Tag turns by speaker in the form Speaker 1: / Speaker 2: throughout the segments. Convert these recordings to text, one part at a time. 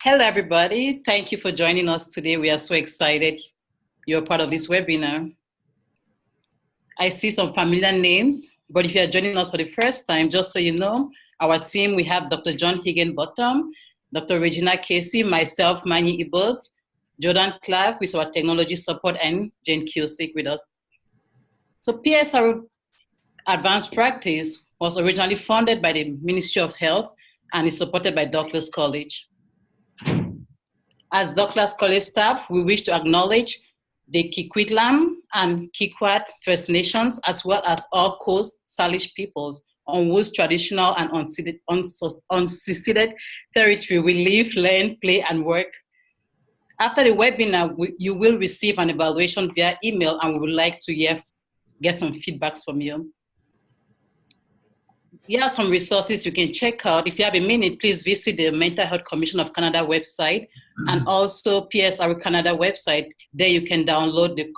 Speaker 1: Hello, everybody. Thank you for joining us today. We are so excited you're part of this webinar. I see some familiar names, but if you are joining us for the first time, just so you know, our team, we have Dr. John Higginbottom, Dr. Regina Casey, myself, Manny Ibot, Jordan Clark with our technology support, and Jane Cusick with us. So PSR Advanced Practice was originally funded by the Ministry of Health and is supported by Douglas College. As Douglas College staff, we wish to acknowledge the Kikwitlam and Kikwat First Nations, as well as all Coast Salish peoples on whose traditional and unceded territory we live, learn, play, and work. After the webinar, you will receive an evaluation via email, and we would like to get some feedbacks from you. Here are some resources you can check out. If you have a minute, please visit the Mental Health Commission of Canada website and also PSR Canada website. There you can download the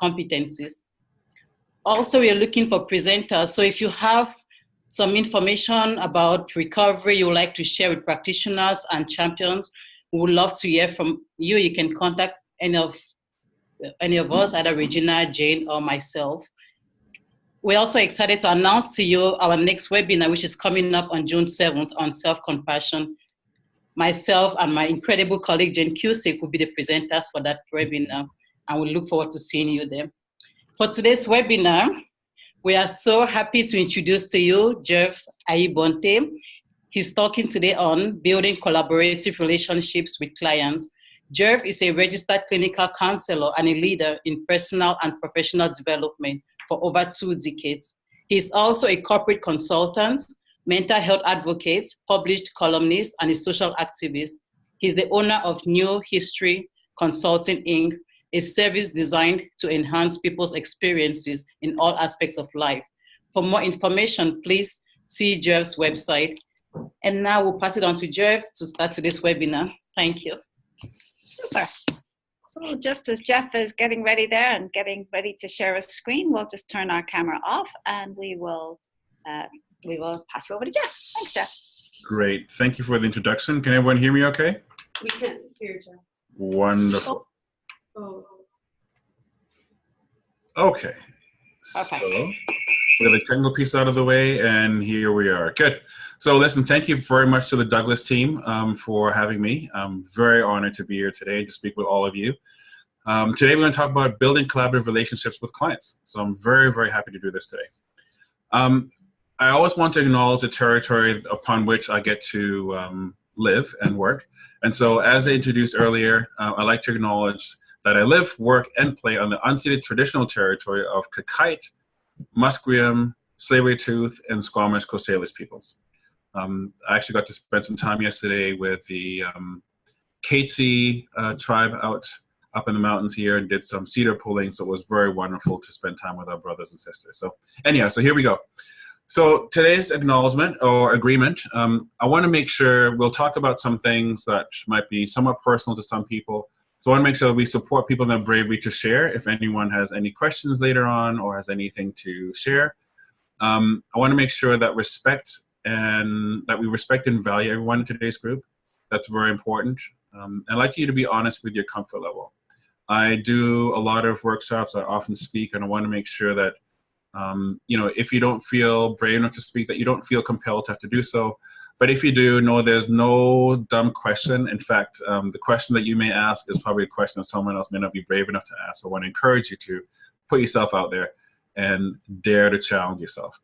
Speaker 1: competencies. Also, we are looking for presenters. So if you have some information about recovery you would like to share with practitioners and champions, we would love to hear from you. You can contact any of us, either Regina, Jane, or myself. We're also excited to announce to you our next webinar, which is coming up on June 7th on self-compassion. Myself and my incredible colleague, Jane Cusick, will be the presenters for that webinar, and we look forward to seeing you there. For today's webinar, we are so happy to introduce to you Geoff Ayi-Bonte. He's talking today on building collaborative relationships with clients. Geoff is a registered clinical counselor and a leader in personal and professional development for over 2 decades. He's also a corporate consultant, mental health advocate, published columnist, and a social activist. He's the owner of New History Consulting, Inc., a service designed to enhance people's experiences in all aspects of life. For more information, please see Geoff's website. And now we'll pass it on to Geoff to start today's webinar. Thank you.
Speaker 2: Super. So just as Geoff is getting ready there and getting ready to share a screen, we'll just turn our camera off and we will pass you over to Geoff. Thanks, Geoff.
Speaker 3: Great. Thank you for the introduction. Can everyone hear me okay?
Speaker 4: We can hear Geoff.
Speaker 3: Wonderful.
Speaker 4: Oh.
Speaker 3: Okay.
Speaker 2: Okay.
Speaker 3: So we got the technical piece out of the way, and here we are. Good. So listen, thank you very much to the Douglas team for having me. I'm very honored to be here today to speak with all of you. Today we're going to talk about building collaborative relationships with clients. So I'm very, very happy to do this today. I always want to acknowledge the territory upon which I get to live and work. And so as I introduced earlier, I'd like to acknowledge that I live, work, and play on the unceded traditional territory of Kakite, Musqueam, Tsleil-Waututh, and Squamish Coast Salish peoples. I actually got to spend some time yesterday with the Katzie tribe up in the mountains here and did some cedar pulling, so it was very wonderful to spend time with our brothers and sisters. So anyhow, so here we go. So today's acknowledgement or agreement, I want to make sure we'll talk about some things that might be somewhat personal to some people. So I want to make sure that we support people in their bravery to share. If anyone has any questions later on or has anything to share, I want to make sure that we respect and value everyone in today's group. That's very important. I'd like you to be honest with your comfort level. I do a lot of workshops. I often speak, and I want to make sure that if you don't feel brave enough to speak, that you don't feel compelled to have to do so. But if you do, know there's no dumb question. In fact, the question that you may ask is probably a question that someone else may not be brave enough to ask. So I want to encourage you to put yourself out there and dare to challenge yourself.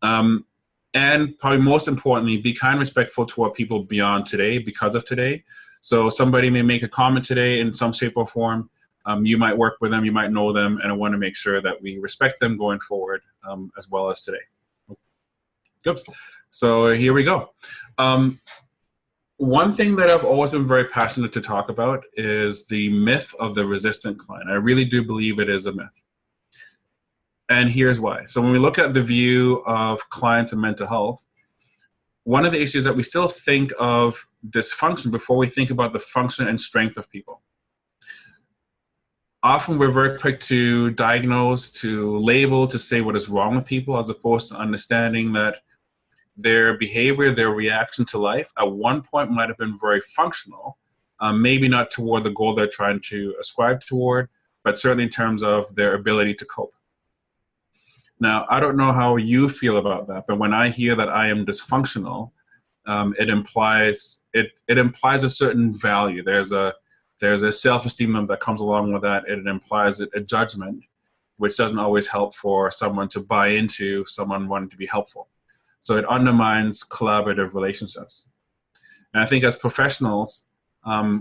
Speaker 3: And probably most importantly, be kind and respectful toward people beyond today because of today. So somebody may make a comment today in some shape or form. You might work with them, you might know them, and I want to make sure that we respect them going forward as well as today. Oops. So here we go. One thing that I've always been very passionate to talk about is the myth of the resistant client. I really do believe it is a myth. And here's why. So when we look at the view of clients and mental health, one of the issues that we still think of dysfunction before we think about the function and strength of people. Often we're very quick to diagnose, to label, to say what is wrong with people, as opposed to understanding that their behavior, their reaction to life at one point might have been very functional, maybe not toward the goal they're trying to ascribe toward, but certainly in terms of their ability to cope. Now, I don't know how you feel about that, but when I hear that I am dysfunctional, it implies a certain value. There's a self-esteem that comes along with that. It implies a judgment, which doesn't always help for someone to buy into someone wanting to be helpful. So it undermines collaborative relationships. And I think as professionals,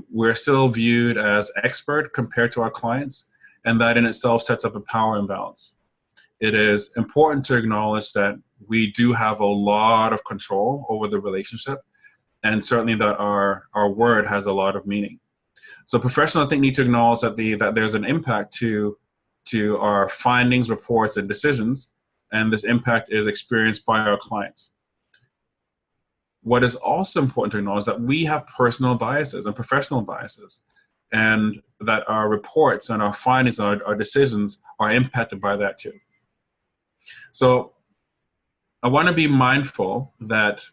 Speaker 3: we're still viewed as expert compared to our clients, and that in itself sets up a power imbalance. It is important to acknowledge that we do have a lot of control over the relationship, and certainly that our word has a lot of meaning. So professionals, I think, need to acknowledge that there's an impact to our findings, reports, and decisions, and this impact is experienced by our clients. What is also important to acknowledge is that we have personal biases and professional biases, and that our reports and our findings and our decisions are impacted by that too. So I want to be mindful that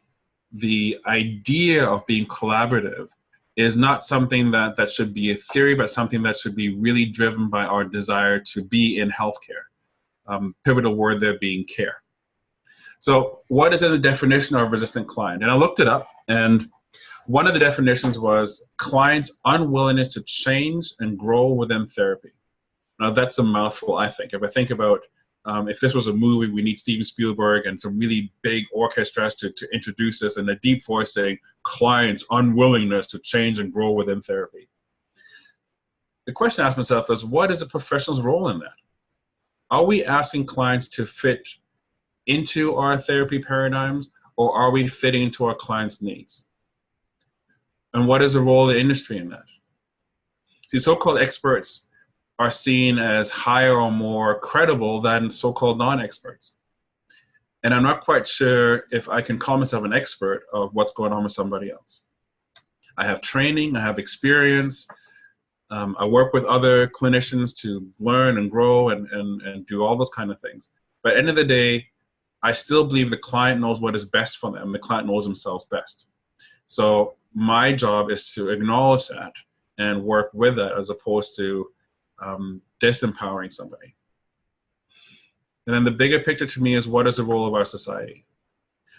Speaker 3: the idea of being collaborative is not something that should be a theory, but something that should be really driven by our desire to be in healthcare. Pivotal word there being care. So what is in the definition of resistant client? And I looked it up, and one of the definitions was client's unwillingness to change and grow within therapy. Now that's a mouthful, I think. If I think about if this was a movie, we need Steven Spielberg and some really big orchestras to introduce this, and a deep voice saying, client's unwillingness to change and grow within therapy. The question I ask myself is, what is the professional's role in that? Are we asking clients to fit into our therapy paradigms, or are we fitting into our clients' needs? And what is the role of the industry in that? See, so-called experts are seen as higher or more credible than so-called non-experts. And I'm not quite sure if I can call myself an expert of what's going on with somebody else. I have training, I have experience, I work with other clinicians to learn and grow and do all those kind of things. But at the end of the day, I still believe the client knows what is best for them. The client knows themselves best. So my job is to acknowledge that and work with that, as opposed to disempowering somebody. And then the bigger picture to me is, what is the role of our society?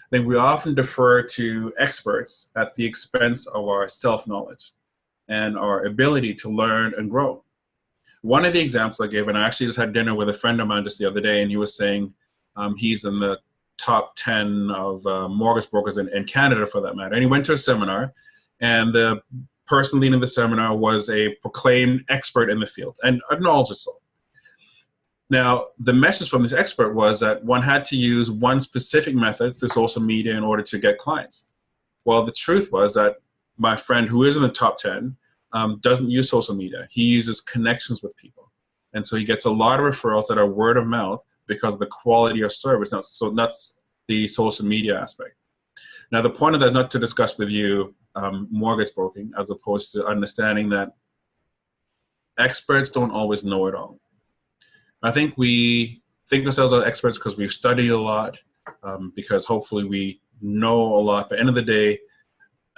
Speaker 3: I think we often defer to experts at the expense of our self-knowledge and our ability to learn and grow. One of the examples I gave, and I actually just had dinner with a friend of mine just the other day, and he was saying he's in the top 10 of mortgage brokers in Canada, for that matter. And he went to a seminar, and the person leading the seminar was a proclaimed expert in the field, and acknowledged so. Now, the message from this expert was that one had to use one specific method through social media in order to get clients. Well, the truth was that my friend, who is in the top 10, doesn't use social media. He uses connections with people. And so he gets a lot of referrals that are word of mouth because of the quality of service. Now, so that's the social media aspect. Now, the point of that is not to discuss with you mortgage broking, as opposed to understanding that experts don't always know it all. I think we think ourselves as experts because we've studied a lot, because hopefully we know a lot. But at the end of the day,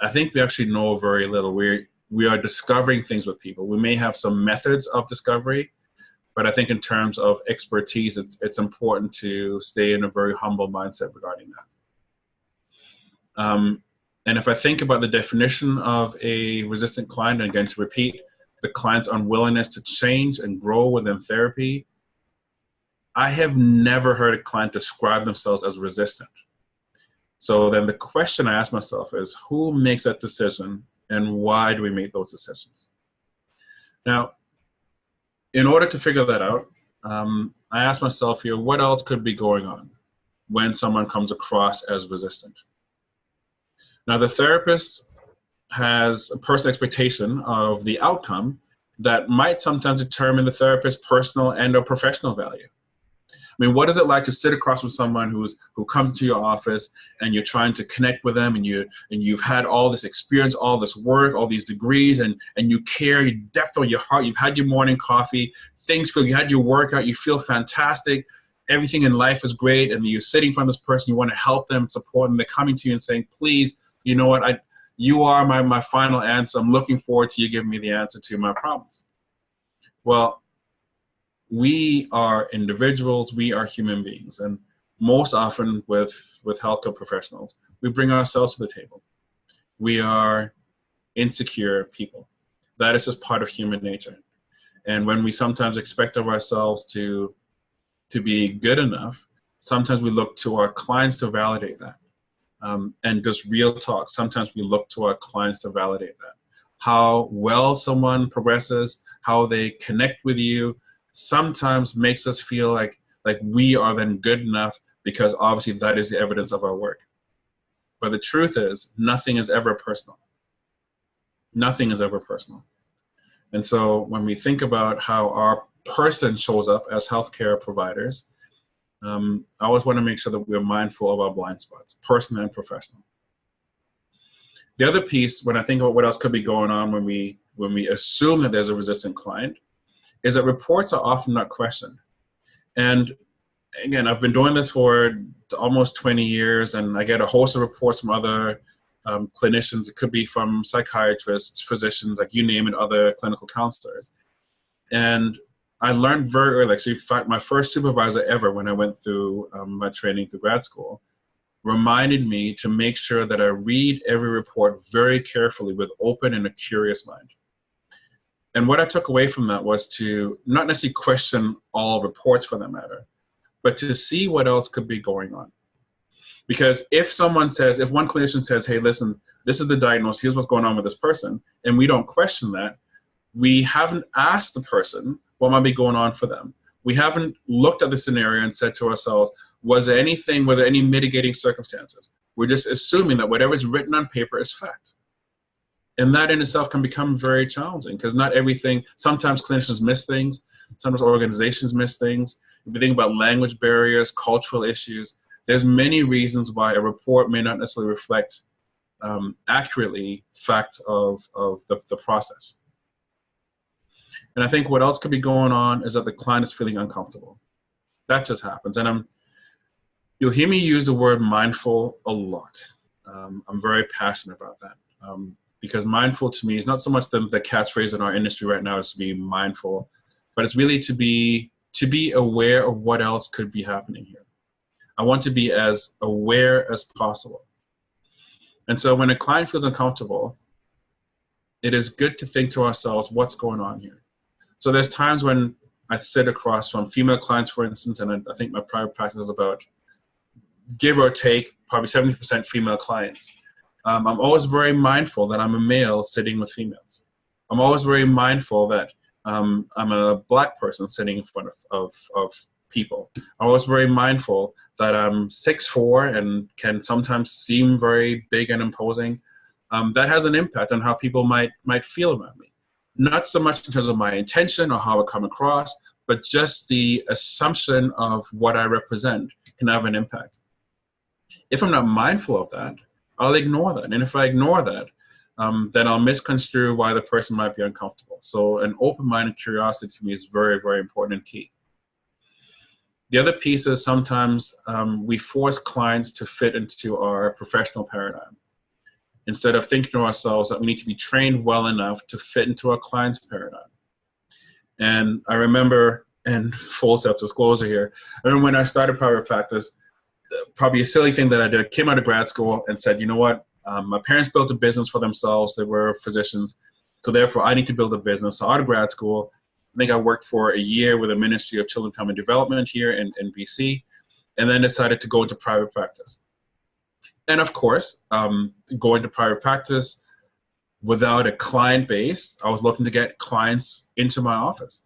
Speaker 3: I think we actually know very little. We are discovering things with people. We may have some methods of discovery, but I think in terms of expertise, it's important to stay in a very humble mindset regarding that. And if I think about the definition of a resistant client, and again, to repeat, the client's unwillingness to change and grow within therapy, I have never heard a client describe themselves as resistant. So then the question I ask myself is, who makes that decision, and why do we make those decisions? Now, in order to figure that out, I ask myself here, what else could be going on when someone comes across as resistant? Now, the therapist has a personal expectation of the outcome that might sometimes determine the therapist's personal and/or professional value. I mean, what is it like to sit across from someone who comes to your office and you're trying to connect with them, and you've had all this experience, all this work, all these degrees, and you care, you depth of your heart, you've had your morning coffee, you had your workout, you feel fantastic, everything in life is great, and you're sitting in front of this person, you want to help them, support them, they're coming to you and saying, please, you know what, you are my final answer. I'm looking forward to you giving me the answer to my problems. Well, we are individuals, we are human beings, and most often with healthcare professionals, we bring ourselves to the table. We are insecure people. That is just part of human nature. And when we sometimes expect of ourselves to be good enough, sometimes we look to our clients to validate that. And just real talk, sometimes we look to our clients to validate that. How well someone progresses, how they connect with you, sometimes makes us feel like we are then good enough, because obviously that is the evidence of our work. But the truth is, nothing is ever personal. Nothing is ever personal. And so when we think about how our person shows up as healthcare providers, I always want to make sure that we're mindful of our blind spots, personal and professional. The other piece, when I think about what else could be going on when we assume that there's a resistant client, is that reports are often not questioned. And again, I've been doing this for almost 20 years, and I get a host of reports from other clinicians. It could be from psychiatrists, physicians, like you name it, other clinical counselors. And I learned very early, so in fact, my first supervisor ever when I went through my training through grad school reminded me to make sure that I read every report very carefully with open and a curious mind. And what I took away from that was to not necessarily question all reports for that matter, but to see what else could be going on. Because if one clinician says, hey, listen, this is the diagnosis, here's what's going on with this person, and we don't question that, we haven't asked the person what might be going on for them. We haven't looked at the scenario and said to ourselves, were there any mitigating circumstances? We're just assuming that whatever is written on paper is fact. And that in itself can become very challenging, because not everything, sometimes clinicians miss things, sometimes organizations miss things. If you think about language barriers, cultural issues, there's many reasons why a report may not necessarily reflect accurately facts of the process. And I think what else could be going on is that the client is feeling uncomfortable. That just happens. And you'll hear me use the word mindful a lot. I'm very passionate about that. Because mindful to me is not so much the catchphrase in our industry right now is to be mindful, but it's really to be aware of what else could be happening here. I want to be as aware as possible. And so when a client feels uncomfortable, it is good to think to ourselves, what's going on here? So there's times when I sit across from female clients, for instance, and I think my private practice is about, give or take, probably 70% female clients. I'm always very mindful that I'm a male sitting with females. I'm always very mindful that I'm a Black person sitting in front of people. I'm always very mindful that I'm 6'4" and can sometimes seem very big and imposing. That has an impact on how people might feel about me. Not so much in terms of my intention or how I come across, but just the assumption of what I represent can have an impact. If I'm not mindful of that, I'll ignore that. And if I ignore that, then I'll misconstrue why the person might be uncomfortable. So an open mind and curiosity to me is very, very important and key. The other piece is sometimes we force clients to fit into our professional paradigm, instead of thinking to ourselves that we need to be trained well enough to fit into our client's paradigm. And I remember, and full self-disclosure here, I remember when I started private practice, probably a silly thing that I did, came out of grad school and said, you know what, my parents built a business for themselves. They were physicians. So therefore I need to build a business. So out of grad school, I think I worked for a year with the Ministry of Children, Family Development here in BC, and then decided to go into private practice. And of course, going to private practice without a client base, I was looking to get clients into my office.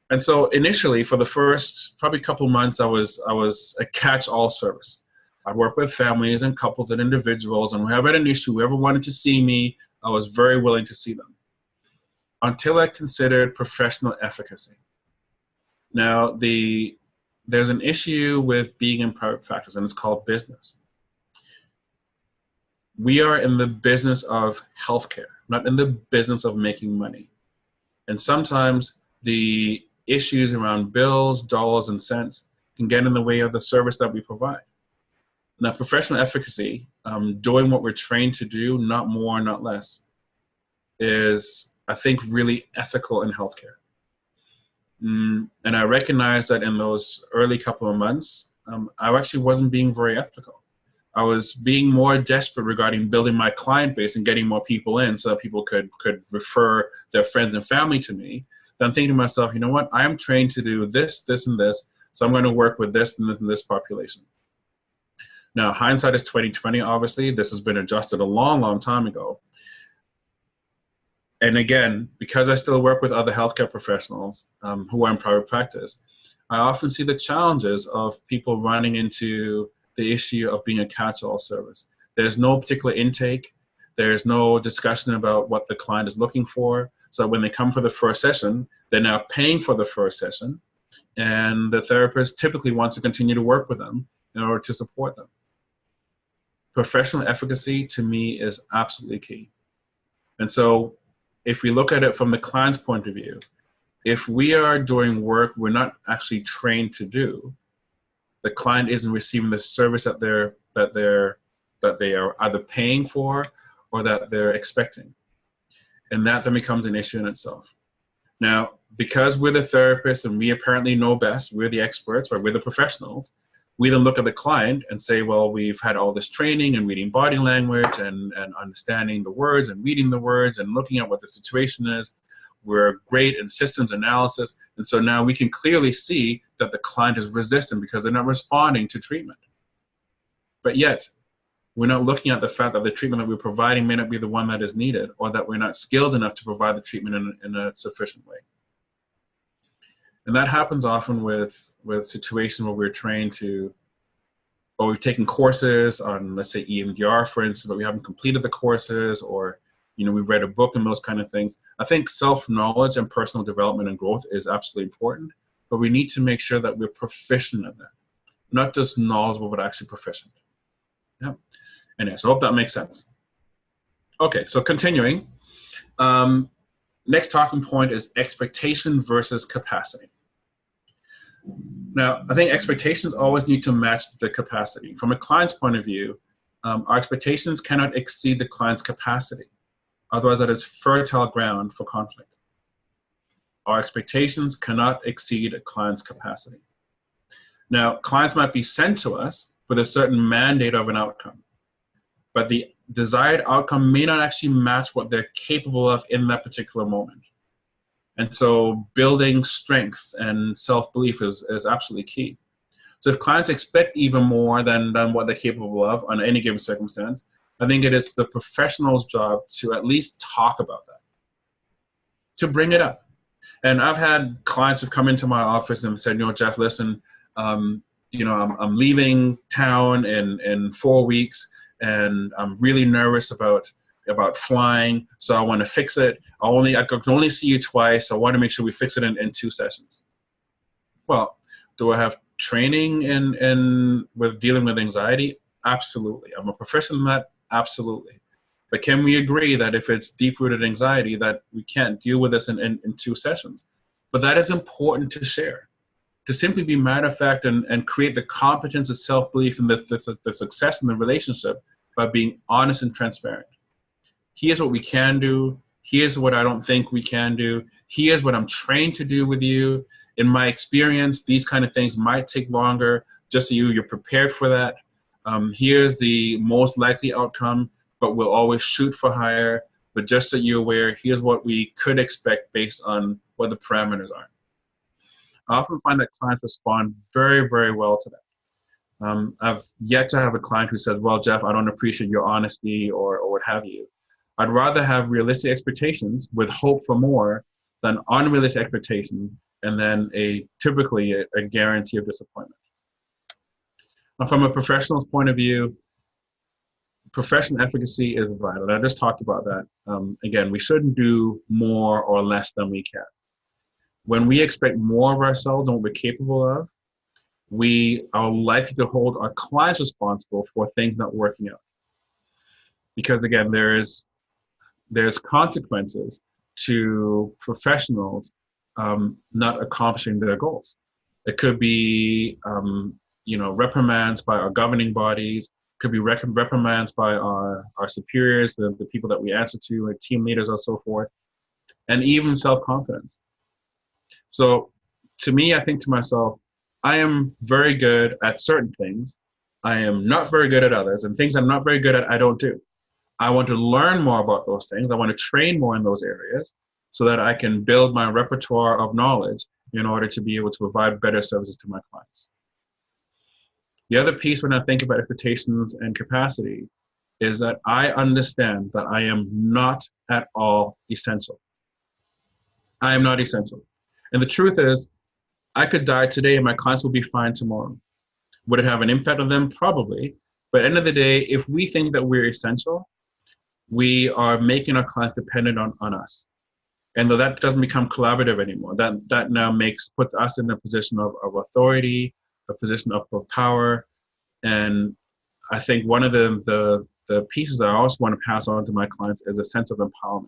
Speaker 3: And so initially, for the first probably couple months, I was a catch-all service. I'd work with families and couples and individuals, and whoever had an issue, whoever wanted to see me, I was very willing to see them. Until I considered professional efficacy. Now, there's an issue with being in private practice, and it's called business. We are in the business of healthcare, not in the business of making money. And sometimes the issues around bills, dollars, and cents can get in the way of the service that we provide. Now, professional efficacy, doing what we're trained to do, not more, not less, is, I think, really ethical in healthcare. And I recognize that in those early couple of months, I actually wasn't being very ethical. I was being more desperate regarding building my client base and getting more people in so that people could refer their friends and family to me. Then I'm thinking to myself, you know what? I am trained to do this, this, and this, so I'm going to work with this and this population. Now, hindsight is 20/20, obviously. This has been adjusted a long, long time ago. And again, because I still work with other healthcare professionals who are in private practice, I often see the challenges of people running into the issue of being a catch-all service. There's no particular intake. There's no discussion about what the client is looking for. So when they come for the first session, they're now paying for the first session, and the therapist typically wants to continue to work with them in order to support them. Professional efficacy, to me, is absolutely key. And so if we look at it from the client's point of view, if we are doing work we're not actually trained to do, the client isn't receiving the service that they are either paying for or that they're expecting. And that then becomes an issue in itself. Now, because we're the therapists and we apparently know best, we're the experts, right? We're the professionals, we then look at the client and say, well, we've had all this training and reading body language and understanding the words and reading the words and looking at what the situation is. We're great in systems analysis. And so now we can clearly see that the client is resistant because they're not responding to treatment. But yet, we're not looking at the fact that the treatment that we're providing may not be the one that is needed, or that we're not skilled enough to provide the treatment in a sufficient way. And that happens often with situations where we're trained to, or we've taken courses on, let's say, EMDR, for instance, but we haven't completed the courses, or we've read a book and those kind of things. I think self-knowledge and personal development and growth is absolutely important, but we need to make sure that we're proficient at that. Not just knowledgeable, but actually proficient. Yeah. Anyway, so I hope that makes sense. Okay, so continuing. Next talking point is expectation versus capacity. Now, I think expectations always need to match the capacity. From a client's point of view, our expectations cannot exceed the client's capacity. Otherwise, that is fertile ground for conflict. Our expectations cannot exceed a client's capacity. Now, clients might be sent to us with a certain mandate of an outcome, but the desired outcome may not actually match what they're capable of in that particular moment. And so building strength and self-belief is absolutely key. So if clients expect even more than what they're capable of on any given circumstance, I think it is the professional's job to at least talk about that, to bring it up. And I've had clients who've come into my office and said, Jeff, listen, I'm leaving town in 4 weeks, and I'm really nervous about flying, so I want to fix it. I can only see you twice. I want to make sure we fix it in 2 sessions. Well, do I have training with dealing with anxiety? Absolutely. I'm a professional in that. Absolutely. But can we agree that if it's deep-rooted anxiety, that we can't deal with this in 2 sessions? But that is important to share. To simply be matter of fact and create the competence of self-belief and the success in the relationship by being honest and transparent. Here's what we can do. Here's what I don't think we can do. Here's what I'm trained to do with you. In my experience, these kind of things might take longer, just so you're prepared for that. Here's the most likely outcome, but we'll always shoot for higher. But just so you're aware, here's what we could expect based on what the parameters are. I often find that clients respond very, very well to that. I've yet to have a client who says, well, Geoff, I don't appreciate your honesty or what have you. I'd rather have realistic expectations with hope for more than unrealistic expectations and then typically a guarantee of disappointment. Now, from a professional's point of view, professional efficacy is vital. I just talked about that. Again, we shouldn't do more or less than we can. When we expect more of ourselves than what we're capable of, we are likely to hold our clients responsible for things not working out. Because again, there's consequences to professionals not accomplishing their goals. It could be reprimands by our governing bodies, could be reprimands by our superiors, the people that we answer to, like team leaders or so forth, and even self-confidence. So to me, I think to myself, I am very good at certain things. I am not very good at others, and things I'm not very good at, I don't do. I want to learn more about those things. I want to train more in those areas so that I can build my repertoire of knowledge in order to be able to provide better services to my clients. The other piece when I think about expectations and capacity is that I understand that I am not at all essential. I am not essential. And the truth is, I could die today and my clients will be fine tomorrow. Would it have an impact on them? Probably. But at the end of the day, if we think that we're essential, we are making our clients dependent on us. And though that doesn't become collaborative anymore, that now puts us in a position of authority, a position of power. And I think one of the pieces I also want to pass on to my clients is a sense of empowerment,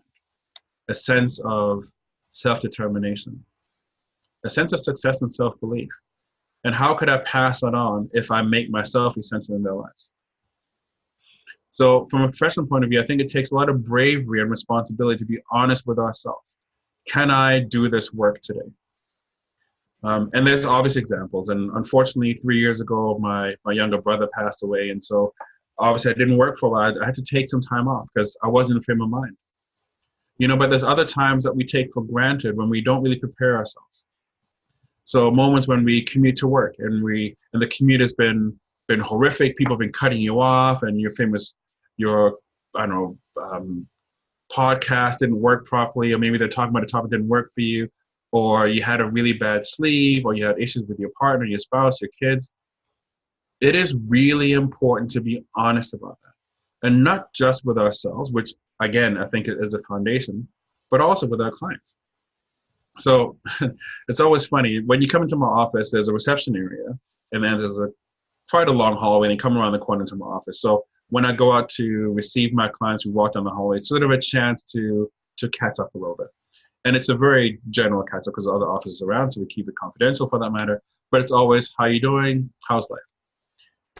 Speaker 3: a sense of self-determination, a sense of success and self-belief. And how could I pass that on if I make myself essential in their lives? So from a professional point of view, I think it takes a lot of bravery and responsibility to be honest with ourselves. Can I do this work today? And there's obvious examples. And unfortunately, 3 years ago, my younger brother passed away. And so obviously I didn't work for a while. I had to take some time off because I wasn't in frame of mind. But there's other times that we take for granted when we don't really prepare ourselves. So moments when we commute to work and the commute has been horrific. People have been cutting you off, and your podcast didn't work properly, or maybe they're talking about a topic that didn't work for you, or you had a really bad sleep, or you had issues with your partner, your spouse, your kids. It is really important to be honest about that, and not just with ourselves, which again I think is a foundation, but also with our clients. So it's always funny when you come into my office. There's a reception area, and then there's quite a long hallway, and you come around the corner to my office. So when I go out to receive my clients, we walk down the hallway. It's sort of a chance to catch up a little bit. And it's a very general catch up because other offices around, so we keep it confidential for that matter. But it's always, how you doing? How's life?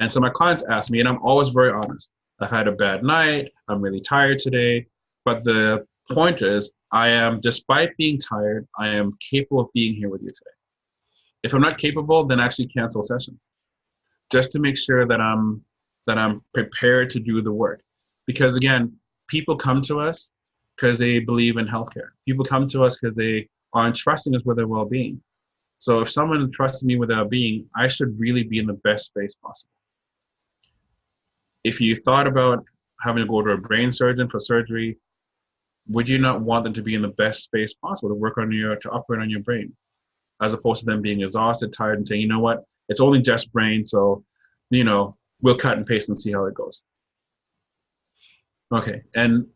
Speaker 3: And so my clients ask me, and I'm always very honest. I've had a bad night. I'm really tired today. But the point is, despite being tired, I am capable of being here with you today. If I'm not capable, then actually cancel sessions, just to make sure that I'm prepared to do the work. Because again, people come to us because they believe in healthcare. People come to us because they are entrusting us with their well-being. So if someone entrusts me with their well-being, I should really be in the best space possible. If you thought about having to go to a brain surgeon for surgery, would you not want them to be in the best space possible to operate on your brain, as opposed to them being exhausted, tired, and saying, you know what, it's only just brain, so we'll cut and paste and see how it goes. Okay, and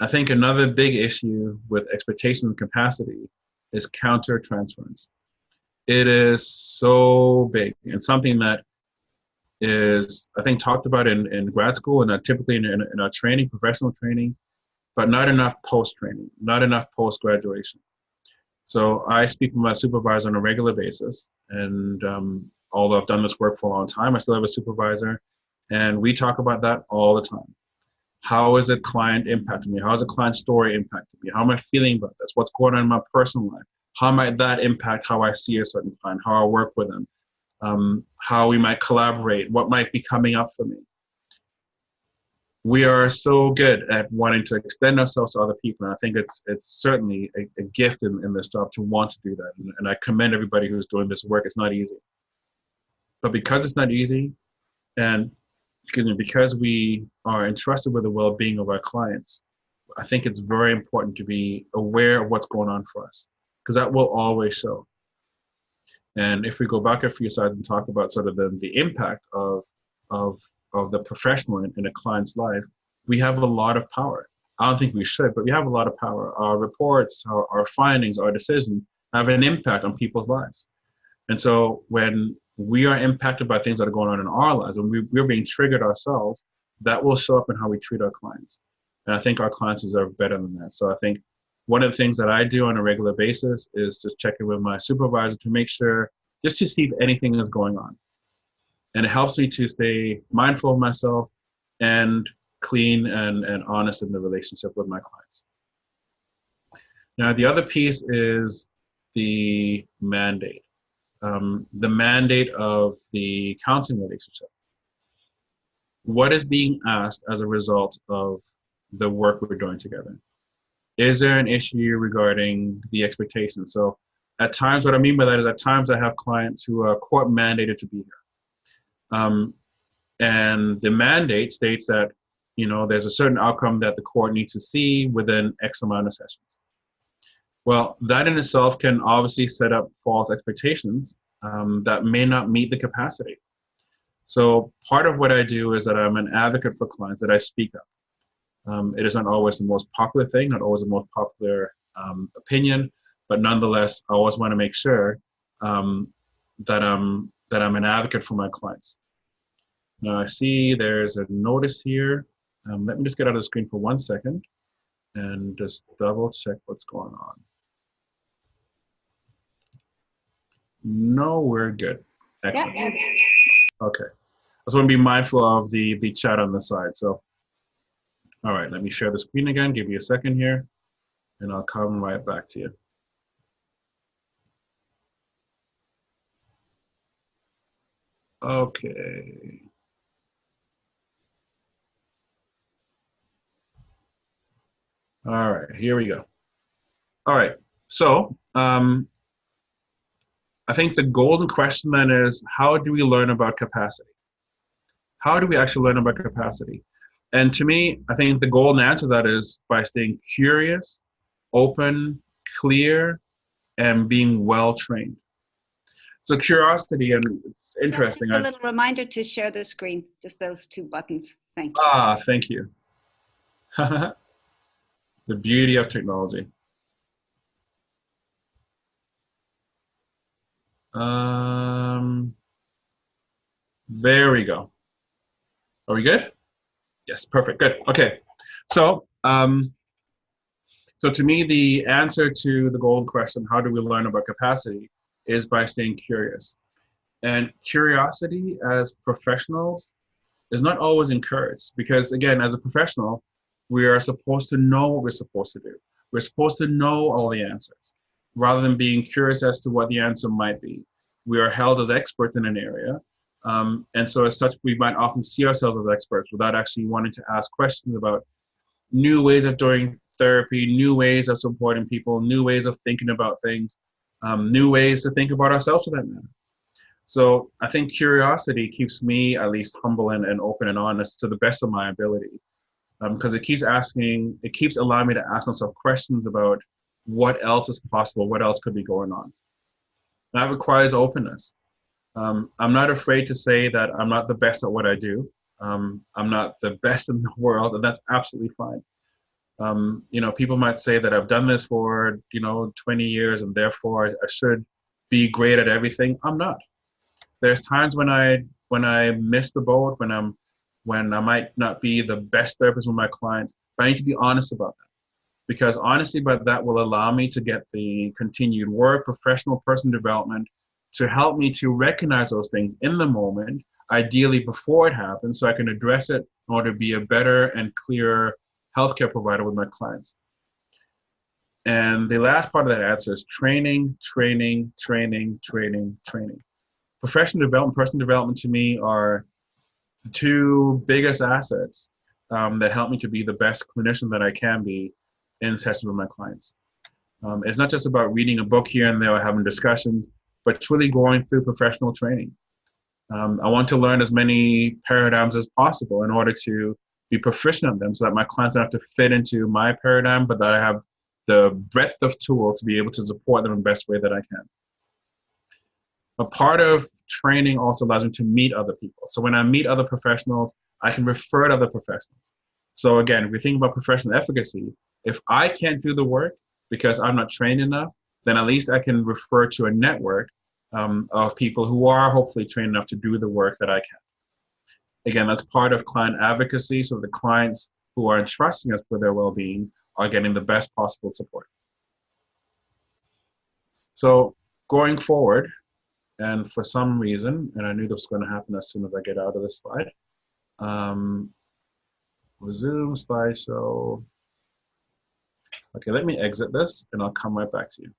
Speaker 3: I think another big issue with expectation and capacity is countertransference. It is so big, and something that is, I think, talked about in grad school and typically in our training, professional training, but not enough post-training, not enough post-graduation. So I speak with my supervisor on a regular basis, and although I've done this work for a long time, I still have a supervisor, and we talk about that all the time. How is a client impacting me? How is a client story impacting me? How am I feeling about this? What's going on in my personal life? How might that impact how I see a certain client, how I work with them, how we might collaborate, what might be coming up for me? We are so good at wanting to extend ourselves to other people, and I think it's certainly a gift in this job to want to do that, and I commend everybody who's doing this work. It's not easy. But because it's not easy, and because we are entrusted with the well-being of our clients, I think it's very important to be aware of what's going on for us, because that will always show. And if we go back a few slides and talk about sort of the impact of the professional in a client's life, we have a lot of power. I don't think we should, but we have a lot of power. Our reports, our findings, our decisions have an impact on people's lives. And so when we are impacted by things that are going on in our lives, when we're being triggered ourselves, that will show up in how we treat our clients. And I think our clients deserve better than that. So I think one of the things that I do on a regular basis is just check in with my supervisor to make sure, just to see if anything is going on. And it helps me to stay mindful of myself and clean and honest in the relationship with my clients. Now, the other piece is the mandate. The mandate of the counseling relationship. What is being asked as a result of the work we're doing together? Is there an issue regarding the expectations? So at times, what I mean by that is at times I have clients who are court mandated to be here. And the mandate states that, there's a certain outcome that the court needs to see within X amount of sessions. Well, that in itself can obviously set up false expectations that may not meet the capacity. So part of what I do is that I'm an advocate for clients, that I speak up. It is not always the most popular thing, not always the most popular opinion, but nonetheless, I always want to make sure that I'm an advocate for my clients. Now I see there's a notice here. Let me just get out of the screen for 1 second and just double check what's going on. No, we're good. Excellent.
Speaker 2: Yeah.
Speaker 3: Okay. I just want to be mindful of the chat on the side. So, all right, let me share the screen again. Give you a second here, and I'll come right back to you. Okay. All right, here we go. All right, so I think the golden question then is, how do we learn about capacity? How do we actually learn about capacity? And to me, I think the golden answer to that is by staying curious, open, clear, and being well trained. So curiosity, and it's interesting.
Speaker 2: Just a little reminder to share the screen, just those 2 buttons. Thank you.
Speaker 3: Thank you. The beauty of technology. There we go. Are we good? Yes, perfect, good. Okay, so so to me, the answer to the golden question, how do we learn about capacity, is by staying curious. And curiosity as professionals is not always encouraged, because again, as a professional, we are supposed to know what we're supposed to do. We're supposed to know all the answers, rather than being curious as to what the answer might be. We are held as experts in an area, and so as such, we might often see ourselves as experts without actually wanting to ask questions about new ways of doing therapy, new ways of supporting people, new ways of thinking about things, new ways to think about ourselves for that matter. So I think curiosity keeps me at least humble and open and honest to the best of my ability, because it keeps allowing me to ask myself questions about what else is possible, what else could be going on. And that requires openness. I'm not afraid to say that I'm not the best at what I do. I'm not the best in the world, and that's absolutely fine. People might say that I've done this for 20 years and therefore I should be great at everything. I'm not. There's times when I miss the boat, when I might not be the best therapist with my clients, but I need to be honest about that, because honesty about that will allow me to get the continued work, professional person development, to help me to recognize those things in the moment, ideally before it happens, so I can address it in order to be a better and clearer healthcare provider with my clients. And the last part of that answer is training, training, training, training, training. Professional development, personal development to me are the 2 biggest assets that help me to be the best clinician that I can be in sessions with my clients. It's not just about reading a book here and there or having discussions, but truly going through professional training. I want to learn as many paradigms as possible in order to be proficient at them, so that my clients don't have to fit into my paradigm, but that I have the breadth of tools to be able to support them in the best way that I can. A part of training also allows me to meet other people. So when I meet other professionals, I can refer to other professionals. So again, if we think about professional efficacy, if I can't do the work because I'm not trained enough, then at least I can refer to a network of people who are hopefully trained enough to do the work that I can. Again, that's part of client advocacy, so the clients who are entrusting us with their well-being are getting the best possible support. So going forward, And for some reason, and I knew this was going to happen as soon as I get out of this slide, resume slideshow. Okay, let me exit this and I'll come right back to you.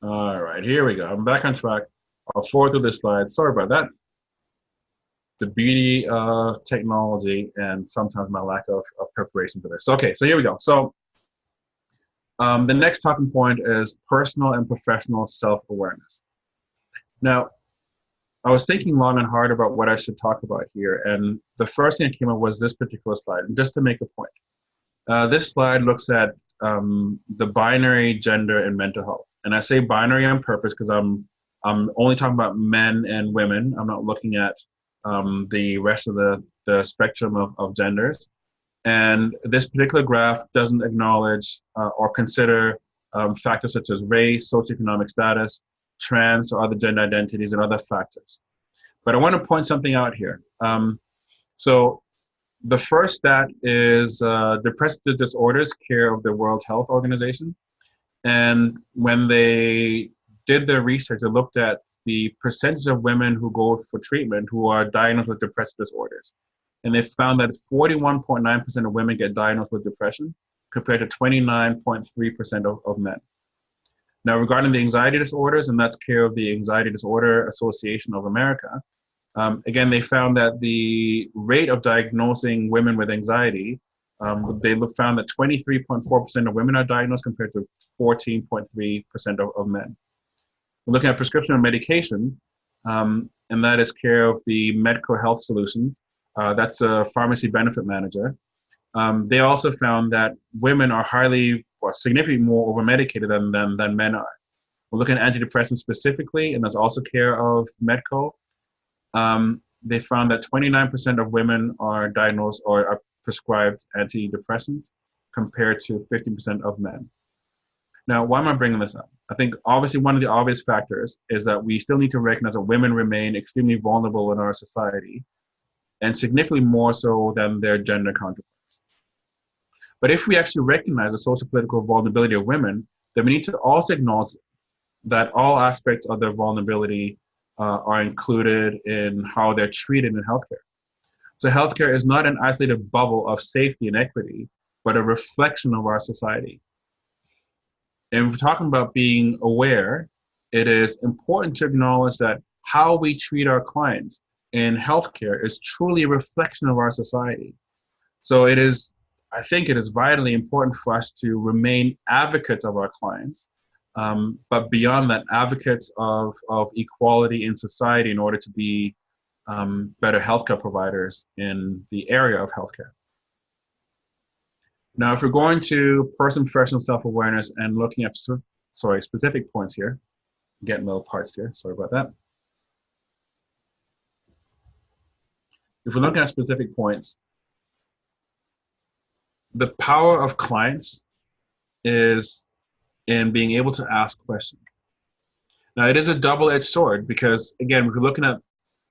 Speaker 3: All right, here we go. I'm back on track. I'll forward through this slide. Sorry about that. The beauty of technology and sometimes my lack of preparation for this. Okay, so here we go. So the next talking point is personal and professional self-awareness. Now, I was thinking long and hard about what I should talk about here, and the first thing that came up was this particular slide, and just to make a point. This slide looks at the binary gender in mental health. And I say binary on purpose because I'm only talking about men and women. I'm not looking at the rest of the spectrum of genders. And this particular graph doesn't acknowledge or consider factors such as race, socioeconomic status, trans or other gender identities, and other factors. But I want to point something out here. So the first stat is depressive disorders care of the World Health Organization. And when they did their research, they looked at the percentage of women who go for treatment who are diagnosed with depressive disorders. And they found that 41.9% of women get diagnosed with depression compared to 29.3% of men. Now, regarding the anxiety disorders, and that's care of the Anxiety Disorder Association of America, again, they found that the rate of diagnosing women with anxiety, they found that 23.4% of women are diagnosed compared to 14.3% of men. We're looking at prescription of medication, and that is care of the Medical Health Solutions. That's a pharmacy benefit manager. They also found that women are significantly more over-medicated than men are. We're looking at antidepressants specifically, and that's also care of Medco. They found that 29% of women are diagnosed or are prescribed antidepressants compared to 50% of men. Now, why am I bringing this up? I think obviously one of the obvious factors is that we still need to recognize that women remain extremely vulnerable in our society, and significantly more so than their gender counterparts. But if we actually recognize the social political vulnerability of women, then we need to also acknowledge that all aspects of their vulnerability are included in how they're treated in healthcare. So healthcare is not an isolated bubble of safety and equity, but a reflection of our society. And if we're talking about being aware, it is important to acknowledge that how we treat our clients in healthcare is truly a reflection of our society. So I think it is vitally important for us to remain advocates of our clients, but beyond that, advocates of equality in society in order to be better healthcare providers in the area of healthcare. Now, if we're going to personal professional self-awareness and looking at specific points here, I'm getting little parts here, sorry about that. If we're looking at specific points, the power of clients is in being able to ask questions. Now, it is a double-edged sword because, again, if we're looking at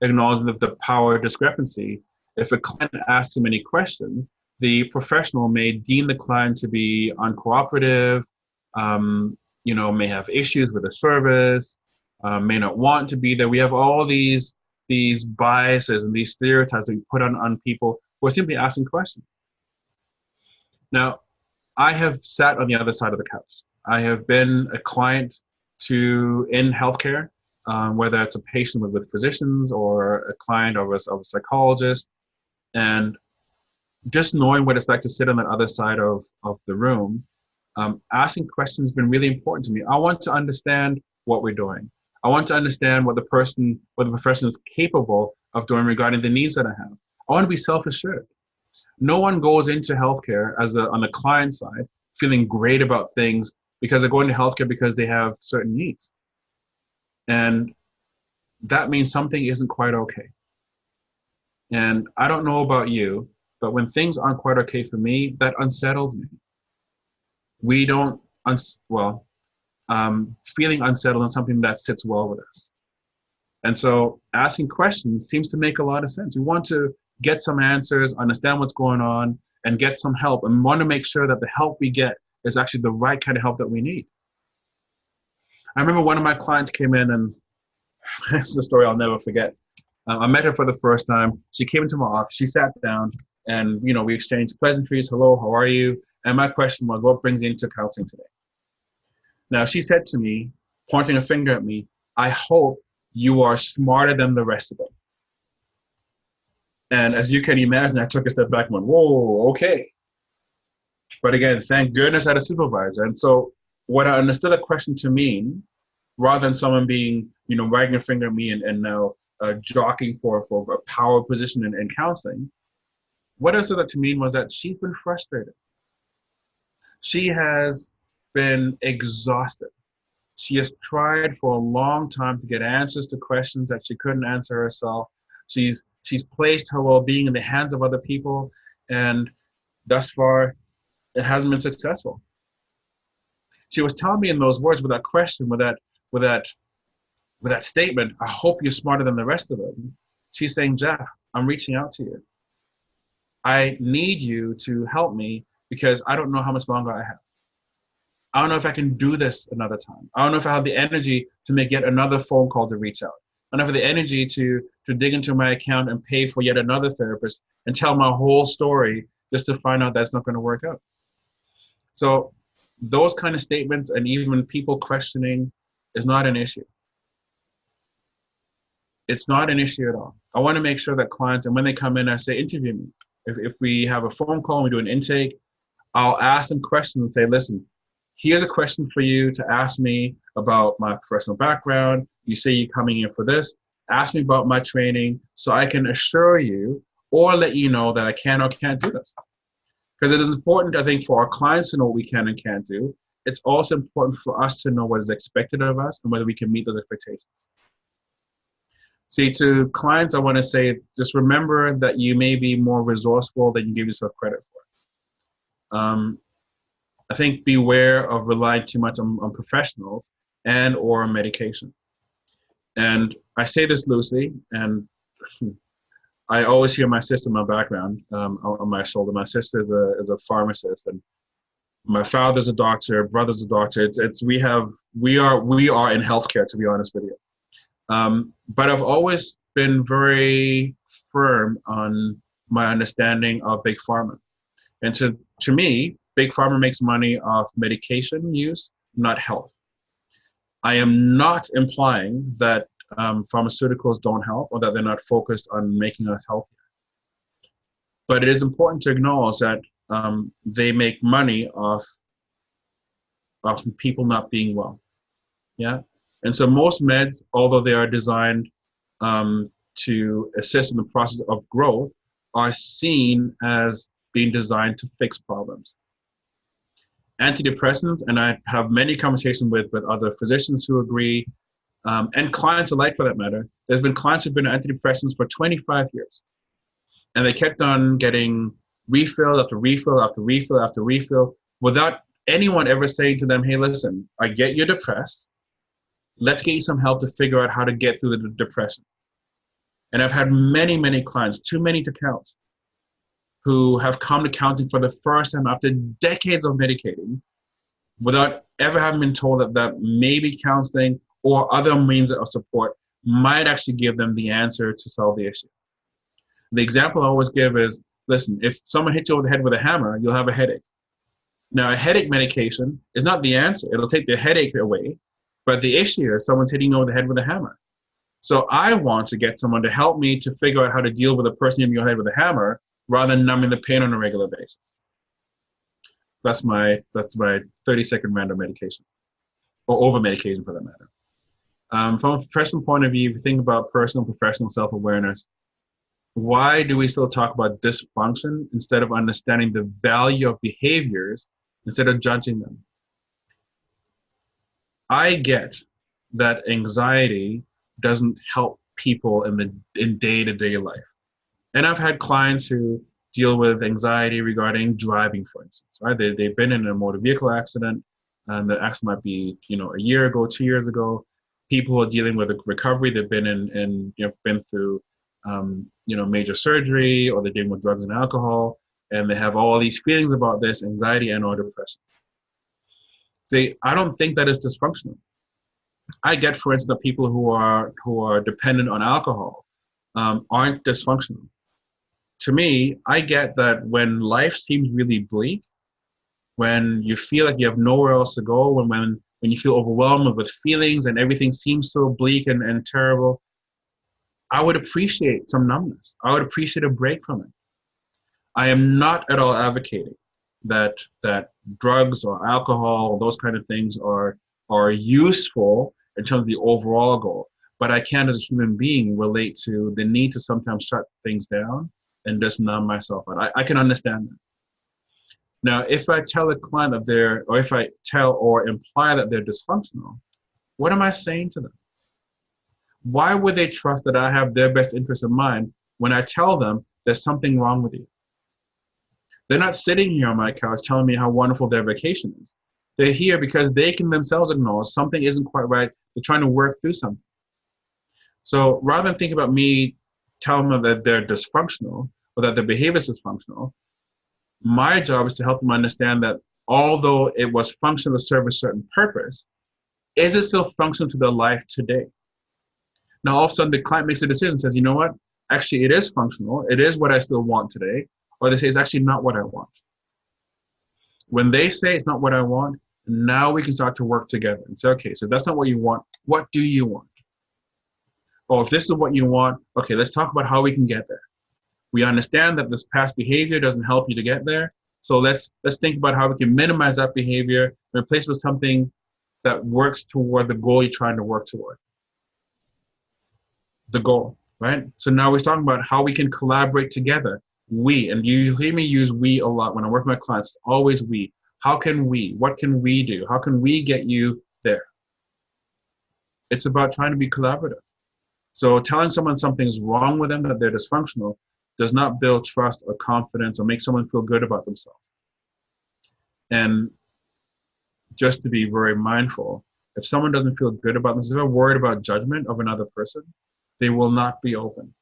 Speaker 3: acknowledging the power discrepancy, if a client asks too many questions, the professional may deem the client to be uncooperative, may have issues with the service, may not want to be there. We have all these biases and these stereotypes that we put on people who are simply asking questions. Now, I have sat on the other side of the couch. I have been a client in healthcare, whether it's a patient with physicians or a client of a psychologist, and just knowing what it's like to sit on the other side of the room, asking questions has been really important to me. I want to understand what we're doing. I want to understand what the profession is capable of doing regarding the needs that I have. I want to be self-assured. No one goes into healthcare on the client side feeling great about things because they're going to healthcare because they have certain needs. And that means something isn't quite okay. And I don't know about you, but when things aren't quite okay for me, that unsettles me. Feeling unsettled is something that sits well with us. And so asking questions seems to make a lot of sense. We want to get some answers, understand what's going on, and get some help. And we want to make sure that the help we get is actually the right kind of help that we need. I remember one of my clients came in, and it's a story I'll never forget. I met her for the first time. She came into my office, she sat down, and we exchanged pleasantries. Hello, how are you? And my question was, what brings you into counseling today? Now, she said to me, pointing a finger at me, I hope you are smarter than the rest of them. And as you can imagine, I took a step back and went, whoa, okay. But again, thank goodness I had a supervisor. And so what I understood a question to mean, rather than someone being, wagging a finger at me and now jockeying for a power position in counseling, what I understood that to mean was that she's been frustrated. She has been exhausted. She has tried for a long time to get answers to questions that she couldn't answer herself. She's placed her well-being in the hands of other people, and thus far, it hasn't been successful. She was telling me in those words, with that question, with that statement, I hope you're smarter than the rest of them. She's saying, Geoff, I'm reaching out to you. I need you to help me because I don't know how much longer I have. I don't know if I can do this another time. I don't know if I have the energy to make yet another phone call to reach out. I don't have the energy to dig into my account and pay for yet another therapist and tell my whole story just to find out that's not going to work out. So those kind of statements and even people questioning is not an issue. It's not an issue at all. I want to make sure that clients, and when they come in, I say, interview me. If we have a phone call and we do an intake, I'll ask them questions and say, listen, here's a question for you to ask me about my professional background. You say you're coming in for this. Ask me about my training so I can assure you or let you know that I can or can't do this. Because it is important, I think, for our clients to know what we can and can't do. It's also important for us to know what is expected of us and whether we can meet those expectations. See, to clients, I want to say, just remember that you may be more resourceful than you give yourself credit for. I think beware of relying too much on professionals and or medication. And I say this loosely, and I always hear my sister in my background on my shoulder. My sister is a pharmacist, and my father's a doctor, brother's a doctor. We are in healthcare, to be honest with you. But I've always been very firm on my understanding of big pharma. And to me, big pharma makes money off medication use, not health. I am not implying that pharmaceuticals don't help or that they're not focused on making us healthier. But it is important to acknowledge that they make money off people not being well. Yeah. And so most meds, although they are designed to assist in the process of growth, are seen as being designed to fix problems. Antidepressants, and I have many conversations with other physicians who agree, and clients alike for that matter. There's been clients who've been on antidepressants for 25 years. And they kept on getting refill after refill after refill after refill without anyone ever saying to them, hey, listen, I get you're depressed. Let's get you some help to figure out how to get through the depression. And I've had many, many clients, too many to count, who have come to counseling for the first time after decades of medicating without ever having been told that maybe counseling or other means of support might actually give them the answer to solve the issue. The example I always give is, listen, if someone hits you over the head with a hammer, you'll have a headache. Now, a headache medication is not the answer. It'll take the headache away, but the issue is someone's hitting you over the head with a hammer. So I want to get someone to help me to figure out how to deal with a person hitting me over the head with a hammer rather than numbing the pain on a regular basis. That's my 30-second random medication, or over medication for that matter. From a professional point of view, if you think about personal and professional self-awareness, why do we still talk about dysfunction instead of understanding the value of behaviors instead of judging them? I get that anxiety doesn't help people in day-to-day life. And I've had clients who deal with anxiety regarding driving, for instance, right? They've been in a motor vehicle accident, and the accident might be, a year ago, 2 years ago. People who are dealing with a recovery, they've been been through, major surgery, or they're dealing with drugs and alcohol, and they have all these feelings about this, anxiety and or depression. See, I don't think that is dysfunctional. I get, for instance, that people who are dependent on alcohol aren't dysfunctional. To me, I get that when life seems really bleak, when you feel like you have nowhere else to go, when you feel overwhelmed with feelings and everything seems so bleak and terrible, I would appreciate some numbness. I would appreciate a break from it. I am not at all advocating that drugs or alcohol or those kind of things are useful in terms of the overall goal. But I can, as a human being, relate to the need to sometimes shut things down and just numb myself out. I can understand that. Now, if I tell a client that or if I tell or imply that they're dysfunctional, what am I saying to them? Why would they trust that I have their best interest in mind when I tell them there's something wrong with you? They're not sitting here on my couch telling me how wonderful their vacation is. They're here because they can themselves acknowledge something isn't quite right. They're trying to work through something. So rather than think about me telling them that they're dysfunctional or that their behavior is dysfunctional, my job is to help them understand that although it was functional to serve a certain purpose, is it still functional to their life today? Now, all of a sudden, the client makes a decision and says, you know what? Actually, it is functional. It is what I still want today. Or they say, it's actually not what I want. When they say it's not what I want, now we can start to work together and say, okay, so that's not what you want. What do you want? Or if this is what you want, okay, let's talk about how we can get there. We understand that this past behavior doesn't help you to get there. So let's think about how we can minimize that behavior and replace it with something that works toward the goal you're trying to work toward. The goal, right? So now we're talking about how we can collaborate together. We, and you hear me use we a lot when I work with my clients, always we. How can we? What can we do? How can we get you there? It's about trying to be collaborative. So telling someone something's wrong with them, that they're dysfunctional, does not build trust or confidence or make someone feel good about themselves. And just to be very mindful, if someone doesn't feel good about themselves, if they're worried about judgment of another person, they will not be open.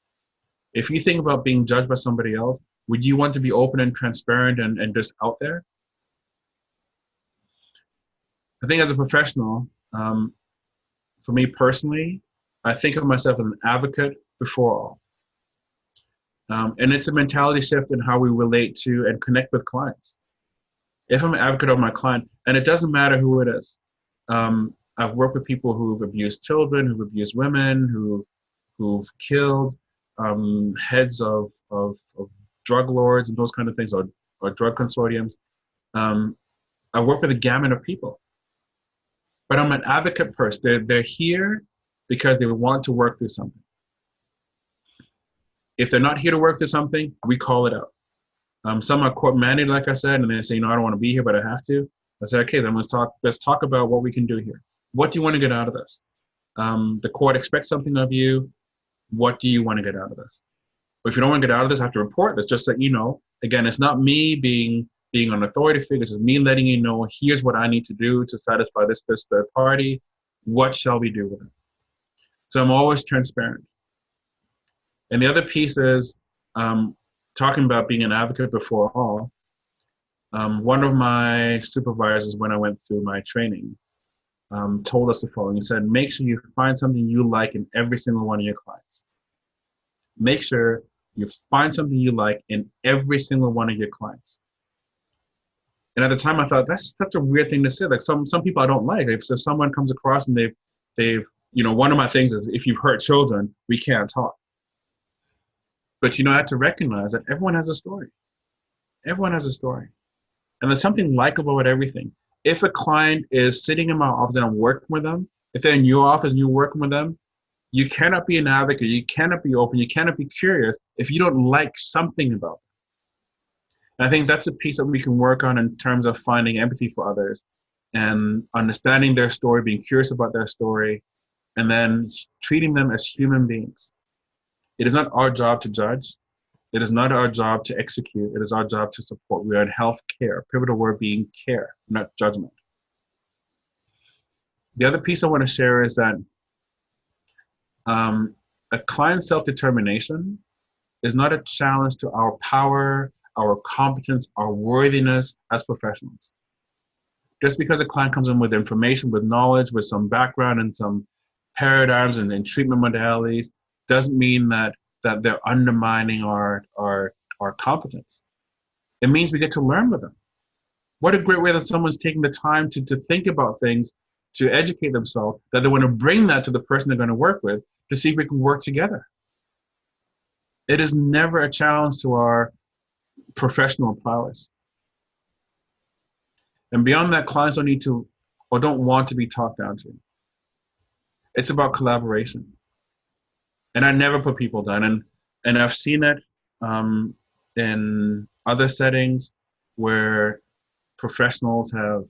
Speaker 3: If you think about being judged by somebody else, would you want to be open and transparent and just out there? I think as a professional, for me personally, I think of myself as an advocate before all. And it's a mentality shift in how we relate to and connect with clients. If I'm an advocate of my client, and it doesn't matter who it is, I've worked with people who've abused children, who've abused women, who've killed heads of drug lords and those kind of things, or drug consortiums. I work with a gamut of people. But I'm an advocate person. They're here because they want to work through something. If they're not here to work through something, we call it out. Some are court mandated, like I said, and they say, I don't want to be here, but I have to. I say, okay, then let's talk about what we can do here. What do you want to get out of this? The court expects something of you. What do you want to get out of this? But if you don't want to get out of this, I have to report this, just so you know. Again, it's not me being an authority figure. It's me letting you know, here's what I need to do to satisfy this third party. What shall we do with it? So I'm always transparent. And the other piece is talking about being an advocate before all. One of my supervisors, when I went through my training, told us the following. He said, make sure you find something you like in every single one of your clients. Make sure you find something you like in every single one of your clients. And at the time I thought, that's such a weird thing to say. Like some people I don't like. If someone comes across and they've, one of my things is if you've hurt children, we can't talk. But I have to recognize that everyone has a story. Everyone has a story. And there's something likable with everything. If a client is sitting in my office and I'm working with them, if they're in your office and you're working with them, you cannot be an advocate, you cannot be open, you cannot be curious if you don't like something about them. And I think that's a piece that we can work on in terms of finding empathy for others and understanding their story, being curious about their story, and then treating them as human beings. It is not our job to judge. It is not our job to execute. It is our job to support. We are in health care. Pivotal word being care, not judgment. The other piece I want to share is that a client's self-determination is not a challenge to our power, our competence, our worthiness as professionals. Just because a client comes in with information, with knowledge, with some background and some paradigms and treatment modalities, doesn't mean that they're undermining our competence. It means we get to learn with them. What a great way that someone's taking the time to think about things, to educate themselves, that they want to bring that to the person they're going to work with to see if we can work together. It is never a challenge to our professional prowess. And beyond that, clients don't need to or don't want to be talked down to. It's about collaboration. And I never put people down. And I've seen it in other settings where professionals have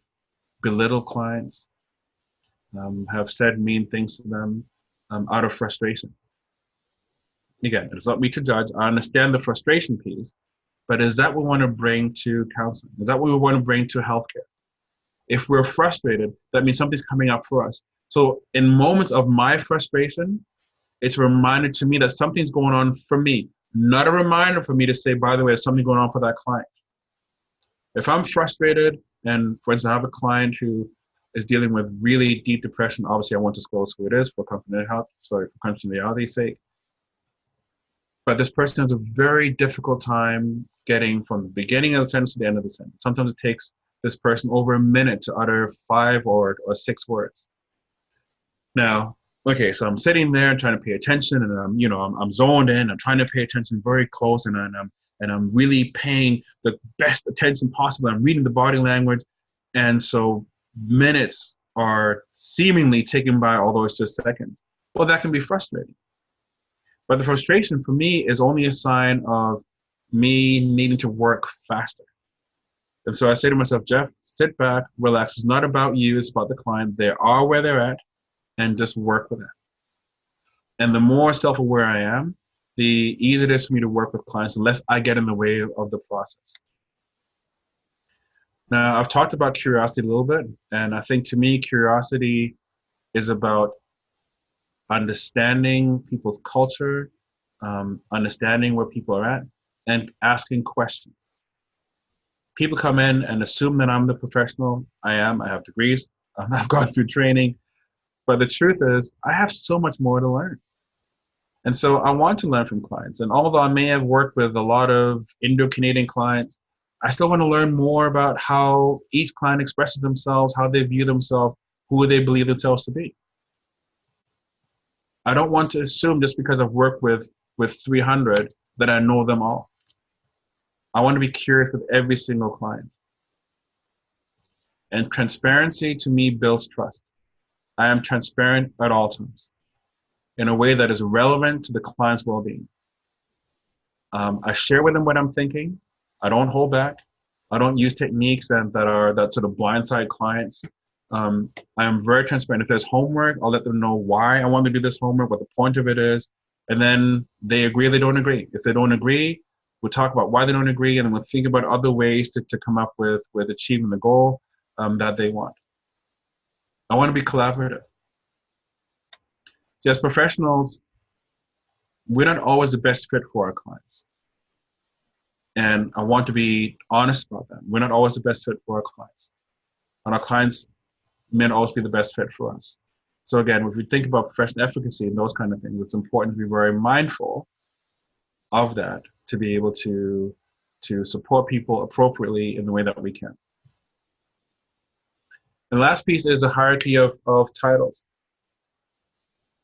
Speaker 3: belittled clients, have said mean things to them out of frustration. Again, it's not me to judge. I understand the frustration piece, but is that what we want to bring to counseling? Is that what we want to bring to healthcare? If we're frustrated, that means something's coming up for us. So in moments of my frustration, it's a reminder to me that something's going on for me, not a reminder for me to say, by the way, there's something going on for that client. If I'm frustrated, and for instance, I have a client who is dealing with really deep depression, obviously I won't disclose who it is for confidentiality's sake. But this person has a very difficult time getting from the beginning of the sentence to the end of the sentence. Sometimes it takes this person over a minute to utter 5 or 6 words. Now, okay, so I'm sitting there trying to pay attention, and I'm zoned in. I'm trying to pay attention very close, and I'm really paying the best attention possible. I'm reading the body language, and so minutes are seemingly taken by, although it's just seconds. Well, that can be frustrating. But the frustration for me is only a sign of me needing to work faster. And so I say to myself, Geoff, sit back, relax. It's not about you, it's about the client. They are where they're at, and just work with it. And the more self-aware I am, the easier it is for me to work with clients unless I get in the way of the process. Now, I've talked about curiosity a little bit, and I think to me, curiosity is about understanding people's culture, understanding where people are at, and asking questions. People come in and assume that I'm the professional. I am. I have degrees. I've gone through training. But the truth is, I have so much more to learn. And so I want to learn from clients. And although I may have worked with a lot of Indo-Canadian clients, I still want to learn more about how each client expresses themselves, how they view themselves, who they believe themselves to be. I don't want to assume just because I've worked with 300 that I know them all. I want to be curious with every single client. And transparency to me builds trust. I am transparent at all times in a way that is relevant to the client's well-being. I share with them what I'm thinking. I don't hold back. I don't use techniques that sort of blindside clients. I am very transparent. If there's homework, I'll let them know why I want to do this homework, what the point of it is, and then they agree or they don't agree. If they don't agree, we'll talk about why they don't agree, and then we'll think about other ways to come up with achieving the goal that they want. I want to be collaborative. See, as professionals, we're not always the best fit for our clients. And I want to be honest about that. We're not always the best fit for our clients. And our clients may not always be the best fit for us. So again, if we think about professional efficacy and those kind of things, it's important to be very mindful of that to be able to support people appropriately in the way that we can. And the last piece is a hierarchy of titles.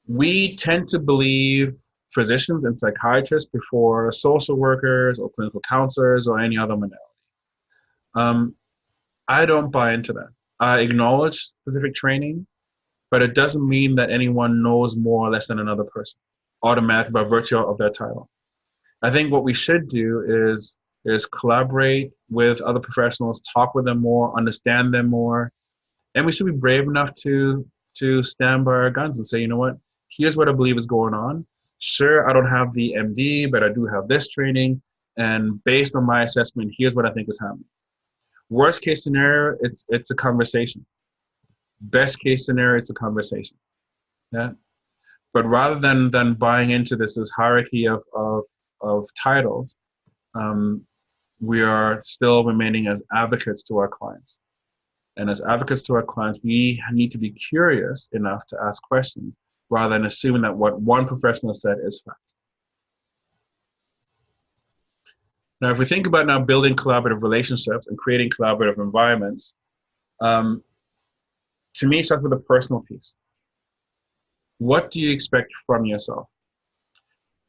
Speaker 3: We tend to believe physicians and psychiatrists before social workers or clinical counselors or any other modality. I don't buy into that. I acknowledge specific training, but it doesn't mean that anyone knows more or less than another person, automatically by virtue of their title. I think what we should do is collaborate with other professionals, talk with them more, understand them more, and we should be brave enough to stand by our guns and say, you know what, here's what I believe is going on. Sure, I don't have the MD, but I do have this training, and based on my assessment, here's what I think is happening. Worst case scenario, it's a conversation. Best case scenario, it's a conversation. Yeah. But rather than buying into this hierarchy of titles, we are still remaining as advocates to our clients. And as advocates to our clients, we need to be curious enough to ask questions rather than assuming that what one professional said is fact. Now, if we think about now building collaborative relationships and creating collaborative environments, to me, it starts with a personal piece. What do you expect from yourself?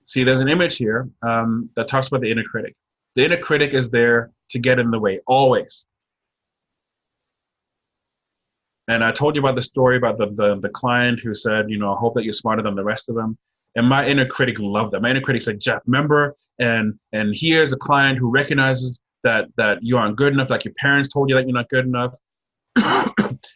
Speaker 3: See, there's an image here that talks about the inner critic. The inner critic is there to get in the way, always. And I told you about the story about the client who said, you know, I hope that you're smarter than the rest of them. And my inner critic loved that. My inner critic said, Geoff, remember, and here's a client who recognizes that you aren't good enough, like your parents told you that you're not good enough.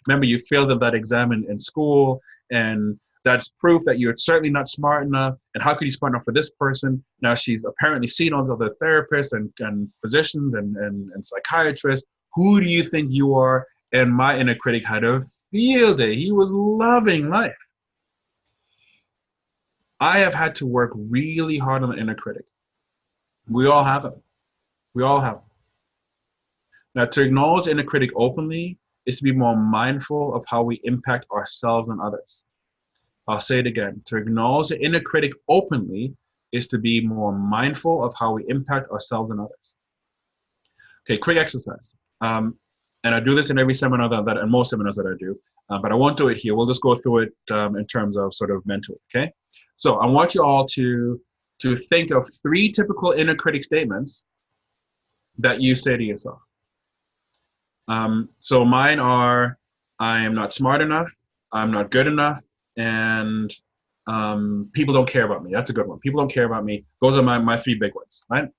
Speaker 3: Remember, you failed at that exam in school, and that's proof that you're certainly not smart enough. And how could you be smart enough for this person? Now she's apparently seen all the other therapists and physicians and psychiatrists. Who do you think you are? And my inner critic had a field day. He was loving life. I have had to work really hard on the inner critic. We all have it. We all have it. Now, to acknowledge the inner critic openly is to be more mindful of how we impact ourselves and others. I'll say it again. To acknowledge the inner critic openly is to be more mindful of how we impact ourselves and others. Okay, quick exercise. And I do this in every seminar and most seminars that I do, but I won't do it here. We'll just go through it in terms of sort of mentally, okay? So I want you all to think of 3 typical inner critic statements that you say to yourself. So mine are, I am not smart enough, I'm not good enough, and people don't care about me. That's a good one. People don't care about me. Those are my 3 big ones, right?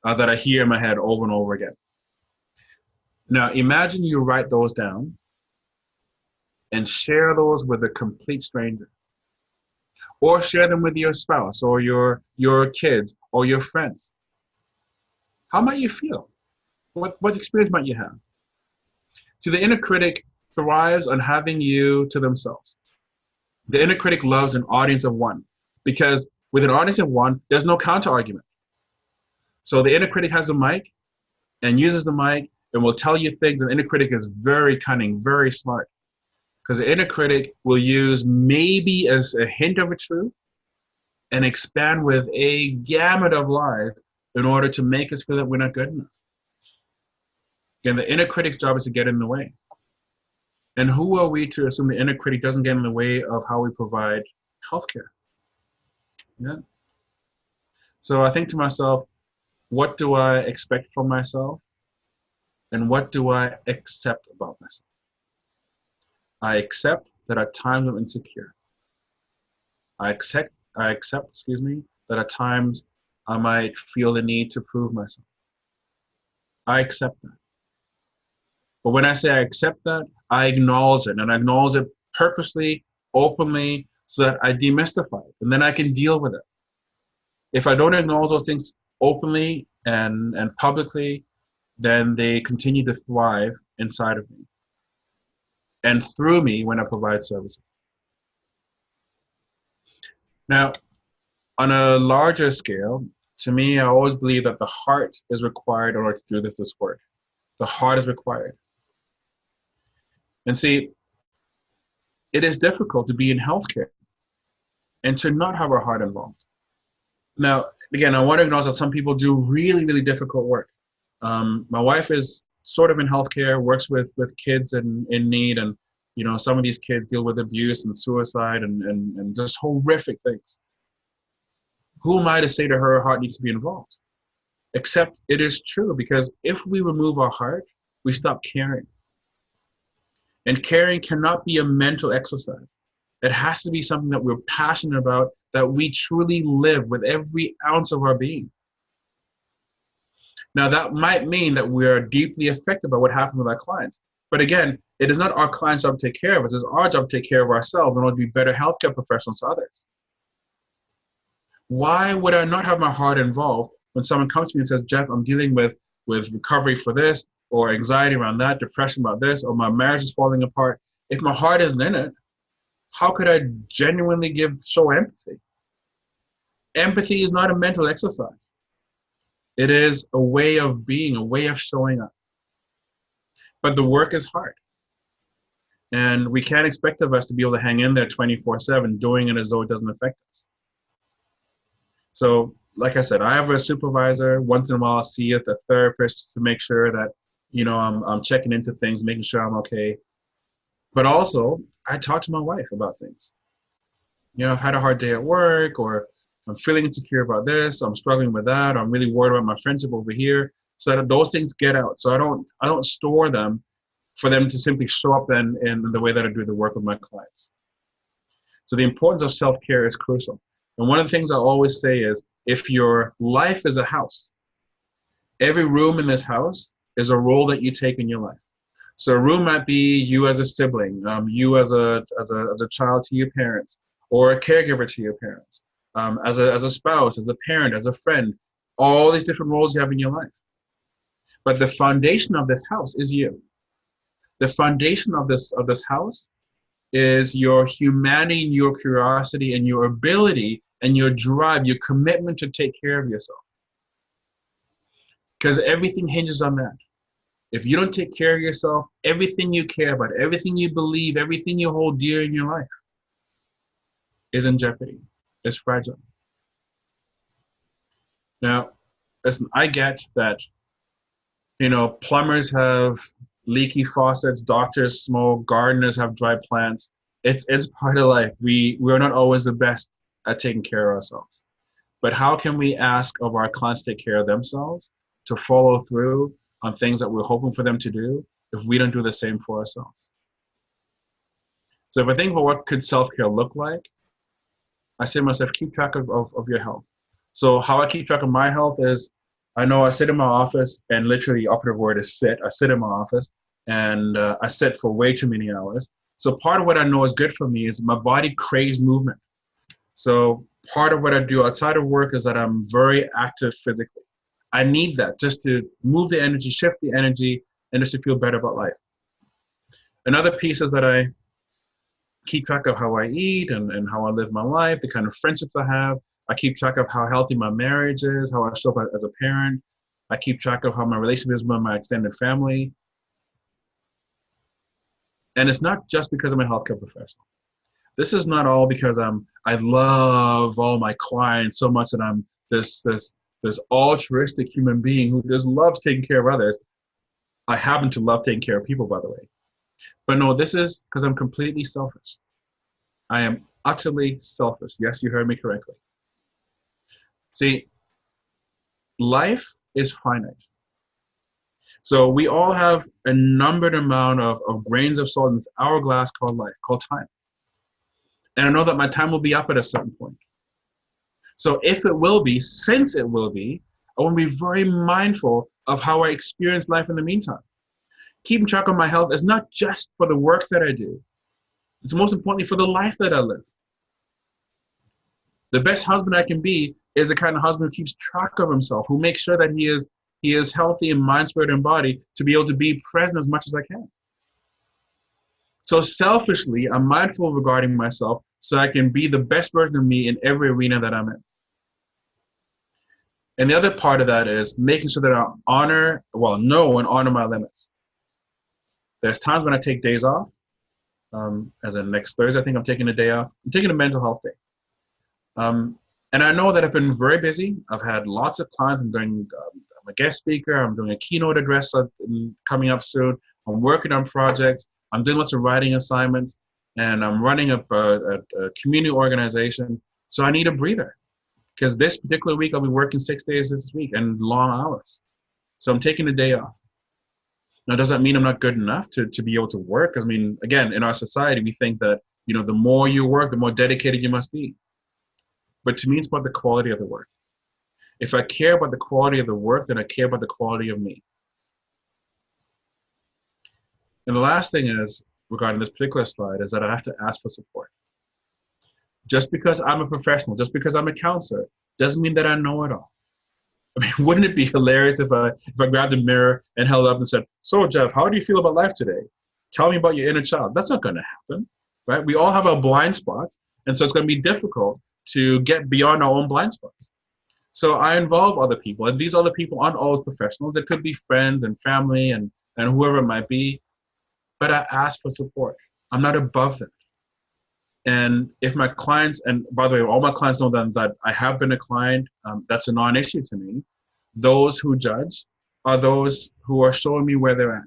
Speaker 3: That I hear in my head over and over again. Now, imagine you write those down and share those with a complete stranger. Or share them with your spouse or your kids or your friends. How might you feel? What experience might you have? See, the inner critic thrives on having you to themselves. The inner critic loves an audience of one, because with an audience of one, there's no counter-argument. So the inner critic has a mic and uses the mic and will tell you things. And the inner critic is very cunning, very smart. Because the inner critic will use maybe as a hint of a truth and expand with a gamut of lies in order to make us feel that we're not good enough. Again, the inner critic's job is to get in the way. And who are we to assume the inner critic doesn't get in the way of how we provide healthcare? Yeah. So I think to myself, what do I expect from myself? And what do I accept about myself? I accept that at times I'm insecure. I accept, that at times I might feel the need to prove myself. I accept that. But when I say I accept that, I acknowledge it, and I acknowledge it purposely, openly, so that I demystify it, and then I can deal with it. If I don't acknowledge those things openly and publicly, then they continue to thrive inside of me and through me when I provide services. Now, on a larger scale, to me, I always believe that the heart is required in order to do this work. The heart is required. And see, it is difficult to be in healthcare and to not have our heart involved. Now, again, I want to acknowledge that some people do really, really difficult work. My wife is sort of in healthcare, works with kids in need, and you know, some of these kids deal with abuse and suicide and just horrific things. Who am I to say to her heart needs to be involved? Except it is true, because if we remove our heart, we stop caring. And caring cannot be a mental exercise. It has to be something that we're passionate about, that we truly live with every ounce of our being. Now, that might mean that we are deeply affected by what happened with our clients. But again, it is not our client's job to take care of us. It's our job to take care of ourselves in order to be better healthcare professionals to others. Why would I not have my heart involved when someone comes to me and says, Geoff, I'm dealing with recovery for this, or anxiety around that, depression about this, or my marriage is falling apart? If my heart isn't in it, how could I genuinely show empathy? Empathy is not a mental exercise. It is a way of being, a way of showing up. But the work is hard. And we can't expect of us to be able to hang in there 24/7 doing it as though it doesn't affect us. So, like I said, I have a supervisor. Once in a while, I'll see a therapist to make sure that, I'm checking into things, making sure I'm okay. But also, I talk to my wife about things. I've had a hard day at work, or I'm feeling insecure about this, I'm struggling with that, or I'm really worried about my friendship over here. So that those things get out. So I don't store them for them to simply show up then in the way that I do the work with my clients. So the importance of self-care is crucial. And one of the things I always say is, if your life is a house, every room in this house is a role that you take in your life. So a room might be you as a sibling, you as a child to your parents, or a caregiver to your parents, as a spouse, as a parent, as a friend, all these different roles you have in your life. But the foundation of this house is you. The foundation of this house is your humanity, your curiosity, and your ability, and your drive, your commitment to take care of yourself. Because everything hinges on that. If you don't take care of yourself, everything you care about, everything you believe, everything you hold dear in your life is in jeopardy, is fragile. Now, listen, I get that, plumbers have leaky faucets, doctors smoke, gardeners have dry plants. It's part of life. We're not always the best at taking care of ourselves. But how can we ask of our clients to take care of themselves, to follow through on things that we're hoping for them to do, if we don't do the same for ourselves? So if I think about what could self-care look like, I say to myself, keep track of your health. So how I keep track of my health is, I know I sit in my office, and literally the operative word is sit. I sit in my office, and I sit for way too many hours. So part of what I know is good for me is my body craves movement. So part of what I do outside of work is that I'm very active physically. I need that just to move the energy, shift the energy, and just to feel better about life. Another piece is that I keep track of how I eat and how I live my life, the kind of friendships I have. I keep track of how healthy my marriage is, how I show up as a parent. I keep track of how my relationship is with my extended family. And it's not just because I'm a healthcare professional. This is not all because I love all my clients so much that I'm this altruistic human being who just loves taking care of others. I happen to love taking care of people, by the way. But no, this is because I'm completely selfish. I am utterly selfish. Yes, you heard me correctly. See, life is finite. So we all have a numbered amount of grains of salt in this hourglass called life, called time. And I know that my time will be up at a certain point. So if it will be, since it will be, I want to be very mindful of how I experience life in the meantime. Keeping track of my health is not just for the work that I do. It's most importantly for the life that I live. The best husband I can be is the kind of husband who keeps track of himself, who makes sure that he is healthy in mind, spirit, and body to be able to be present as much as I can. So selfishly, I'm mindful regarding myself so I can be the best version of me in every arena that I'm in. And the other part of that is making sure that I know and honor my limits. There's times when I take days off. As in next Thursday, I think I'm taking a day off. I'm taking a mental health day. And I know that I've been very busy. I've had lots of clients. I'm a guest speaker. I'm doing a keynote address coming up soon. I'm working on projects. I'm doing lots of writing assignments. And I'm running a community organization. So I need a breather. Because this particular week, I'll be working 6 days this week and long hours. So I'm taking a day off. Now, does that mean I'm not good enough to be able to work? Because, I mean, again, in our society, we think that, the more you work, the more dedicated you must be. But to me, it's about the quality of the work. If I care about the quality of the work, then I care about the quality of me. And the last thing is, regarding this particular slide, is that I have to ask for support. Just because I'm a professional, just because I'm a counselor, doesn't mean that I know it all. I mean, wouldn't it be hilarious if I grabbed a mirror and held it up and said, "So, Geoff, how do you feel about life today? Tell me about your inner child." That's not going to happen, right? We all have our blind spots, and so it's going to be difficult to get beyond our own blind spots. So I involve other people, and these other people aren't always professionals. It could be friends and family and whoever it might be, but I ask for support. I'm not above them. And if my clients, and by the way, all my clients know that I have been a client, that's a non-issue to me. Those who judge are those who are showing me where they're at.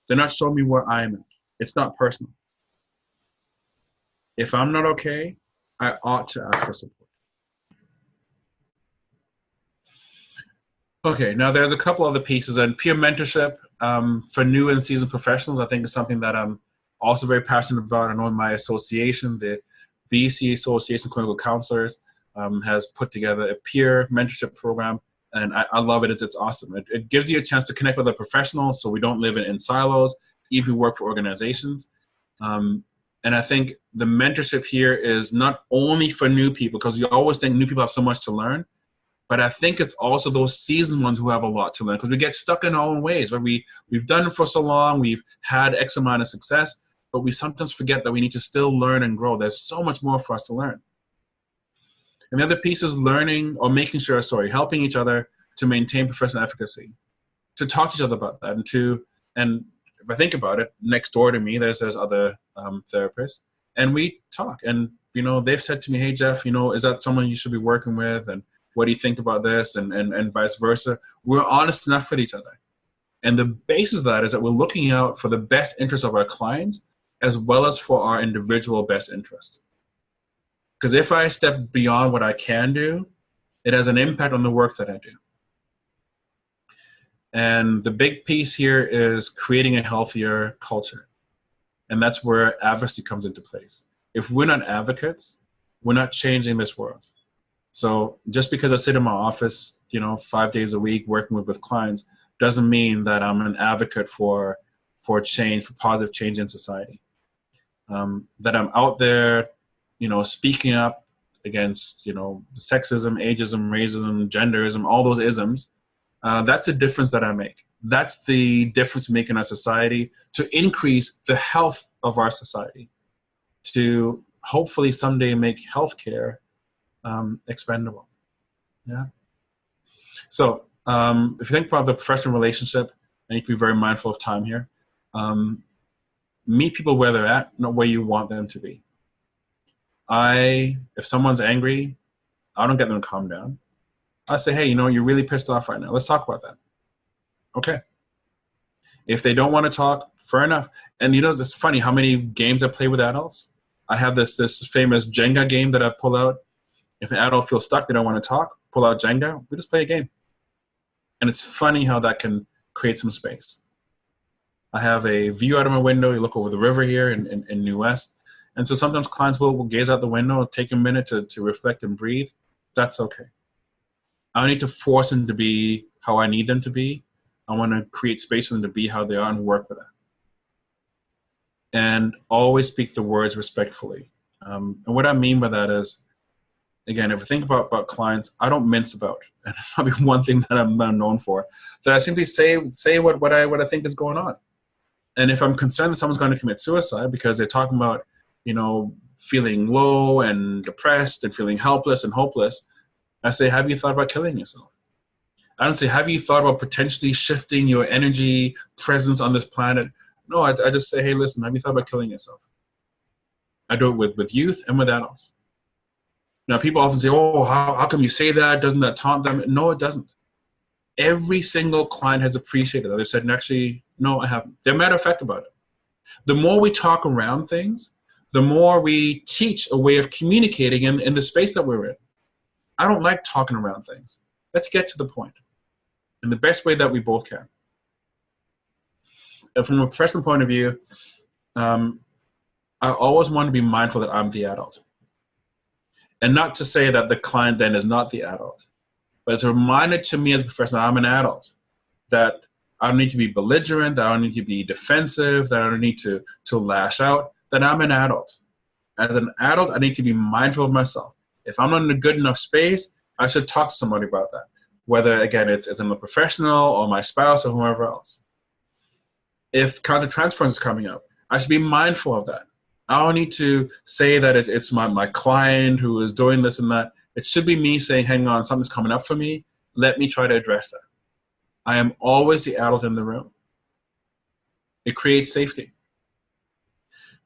Speaker 3: They're not showing me where I'm at. It's not personal. If I'm not okay, I ought to ask for support. Okay, now there's a couple other pieces, and peer mentorship for new and seasoned professionals, I think is something that I'm also very passionate about. I know my association, the BC Association of Clinical Counselors, has put together a peer mentorship program, and I love it. It's awesome. It gives you a chance to connect with other professionals, so we don't live in silos, even if we work for organizations. And I think the mentorship here is not only for new people, because we always think new people have so much to learn, but I think it's also those seasoned ones who have a lot to learn, because we get stuck in our own ways where we've done it for so long, we've had X amount of success, but we sometimes forget that we need to still learn and grow. There's so much more for us to learn. And the other piece is learning or making sure, helping each other to maintain professional efficacy, to talk to each other about that. And if I think about it, next door to me, there's other therapists, and we talk. And, they've said to me, hey, Geoff, is that someone you should be working with? And what do you think about this? And vice versa. We're honest enough with each other. And the basis of that is that we're looking out for the best interests of our clients as well as for our individual best interest. Because if I step beyond what I can do, it has an impact on the work that I do. And the big piece here is creating a healthier culture. And that's where advocacy comes into place. If we're not advocates, we're not changing this world. So just because I sit in my office, 5 days a week working with clients, doesn't mean that I'm an advocate for change, for positive change in society. That I'm out there, speaking up against, sexism, ageism, racism, genderism, all those isms. That's the difference that I make. That's the difference we make in our society to increase the health of our society, to hopefully someday make healthcare expendable. Yeah. So if you think about the professional relationship, I need to be very mindful of time here. Meet people where they're at, not where you want them to be. If someone's angry, I don't get them to calm down. I say, hey, you're really pissed off right now. Let's talk about that. Okay. If they don't want to talk, fair enough. And it's funny how many games I play with adults. I have this famous Jenga game that I pull out. If an adult feels stuck, they don't want to talk, pull out Jenga, we just play a game. And it's funny how that can create some space. I have a view out of my window. You look over the river here in New West. And so sometimes clients will gaze out the window, take a minute to reflect and breathe. That's okay. I don't need to force them to be how I need them to be. I want to create space for them to be how they are and work with that. And always speak the words respectfully. And what I mean by that is, again, if I think about clients, I don't mince about. And it's probably one thing that I'm known for. That I simply say what I think is going on. And if I'm concerned that someone's going to commit suicide because they're talking about, feeling low and depressed and feeling helpless and hopeless, I say, have you thought about killing yourself? I don't say, have you thought about potentially shifting your energy presence on this planet? No, I just say, hey, listen, have you thought about killing yourself? I do it with youth and with adults. Now, people often say, oh, how come you say that? Doesn't that taunt them? No, it doesn't. Every single client has appreciated that. They've said, actually, no, I haven't. They're matter of fact about it. The more we talk around things, the more we teach a way of communicating in the space that we're in. I don't like talking around things. Let's get to the point in the best way that we both can. And from a professional point of view, I always want to be mindful that I'm the adult. And not to say that the client then is not the adult, but it's a reminder to me as a professional, I'm an adult, that I don't need to be belligerent, that I don't need to be defensive, that I don't need to lash out, that I'm an adult. As an adult, I need to be mindful of myself. If I'm not in a good enough space, I should talk to somebody about that. Whether, again, it's I'm a professional or my spouse or whoever else. If Countertransference is coming up, I should be mindful of that. I don't need to say that it's my client who is doing this and that. It should be me saying, hang on, something's coming up for me. Let me try to address that. I am always the adult in the room. It creates safety.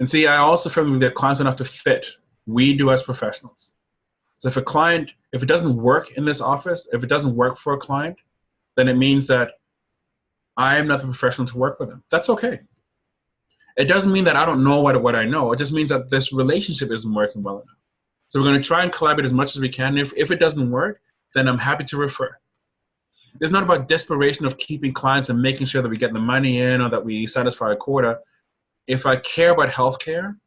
Speaker 3: And see, I also firmly believe that clients don't have to fit. We do as professionals. So if a client, if it doesn't work in this office, if it doesn't work for a client, then it means that I am not the professional to work with them. That's okay. It doesn't mean that I don't know what I know. It just means that this relationship isn't working well enough. So we're going to try and collaborate as much as we can. If it doesn't work, then I'm happy to refer. It's not about desperation of keeping clients and making sure that we get the money in or that we satisfy a quota. If I care about healthcare,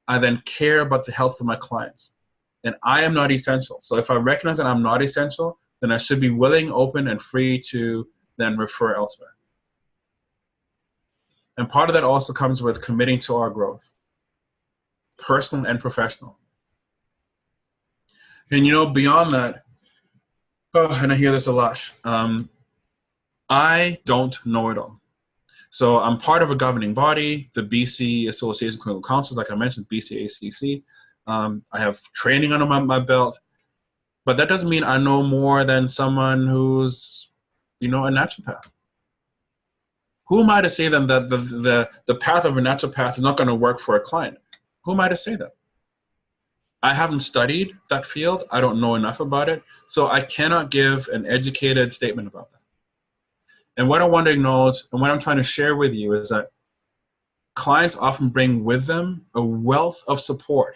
Speaker 3: I then care about the health of my clients. And I am not essential. So if I recognize that I'm not essential, then I should be willing, open, and free to then refer elsewhere. And part of that also comes with committing to our growth, personal and professional. And you know, beyond that, and I hear this a lot, I don't know it all. So I'm part of a governing body, the BC Association of Clinical Counsellors, like I mentioned, BCACC. I have training under my belt, but that doesn't mean I know more than someone who's, you know, a naturopath. Who am I to say then that the path of a naturopath is not going to work for a client? Who am I to say that? I haven't studied that field. I don't know enough about it. So I cannot give an educated statement about that. And what I want to acknowledge and what I'm trying to share with you is that clients often bring with them a wealth of support.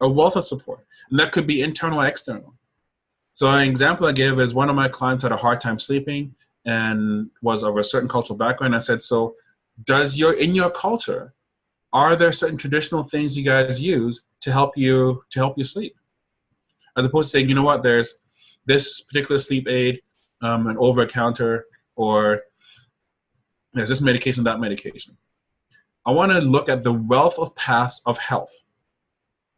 Speaker 3: And that could be internal or external. So an example I give is one of my clients had a hard time sleeping and was of a certain cultural background. I said, so in your culture, are there certain traditional things you guys use to help you sleep? As opposed to saying, you know what, there's this particular sleep aid, an over-the-counter, or there's this medication, that medication. I want to look at the wealth of paths of health.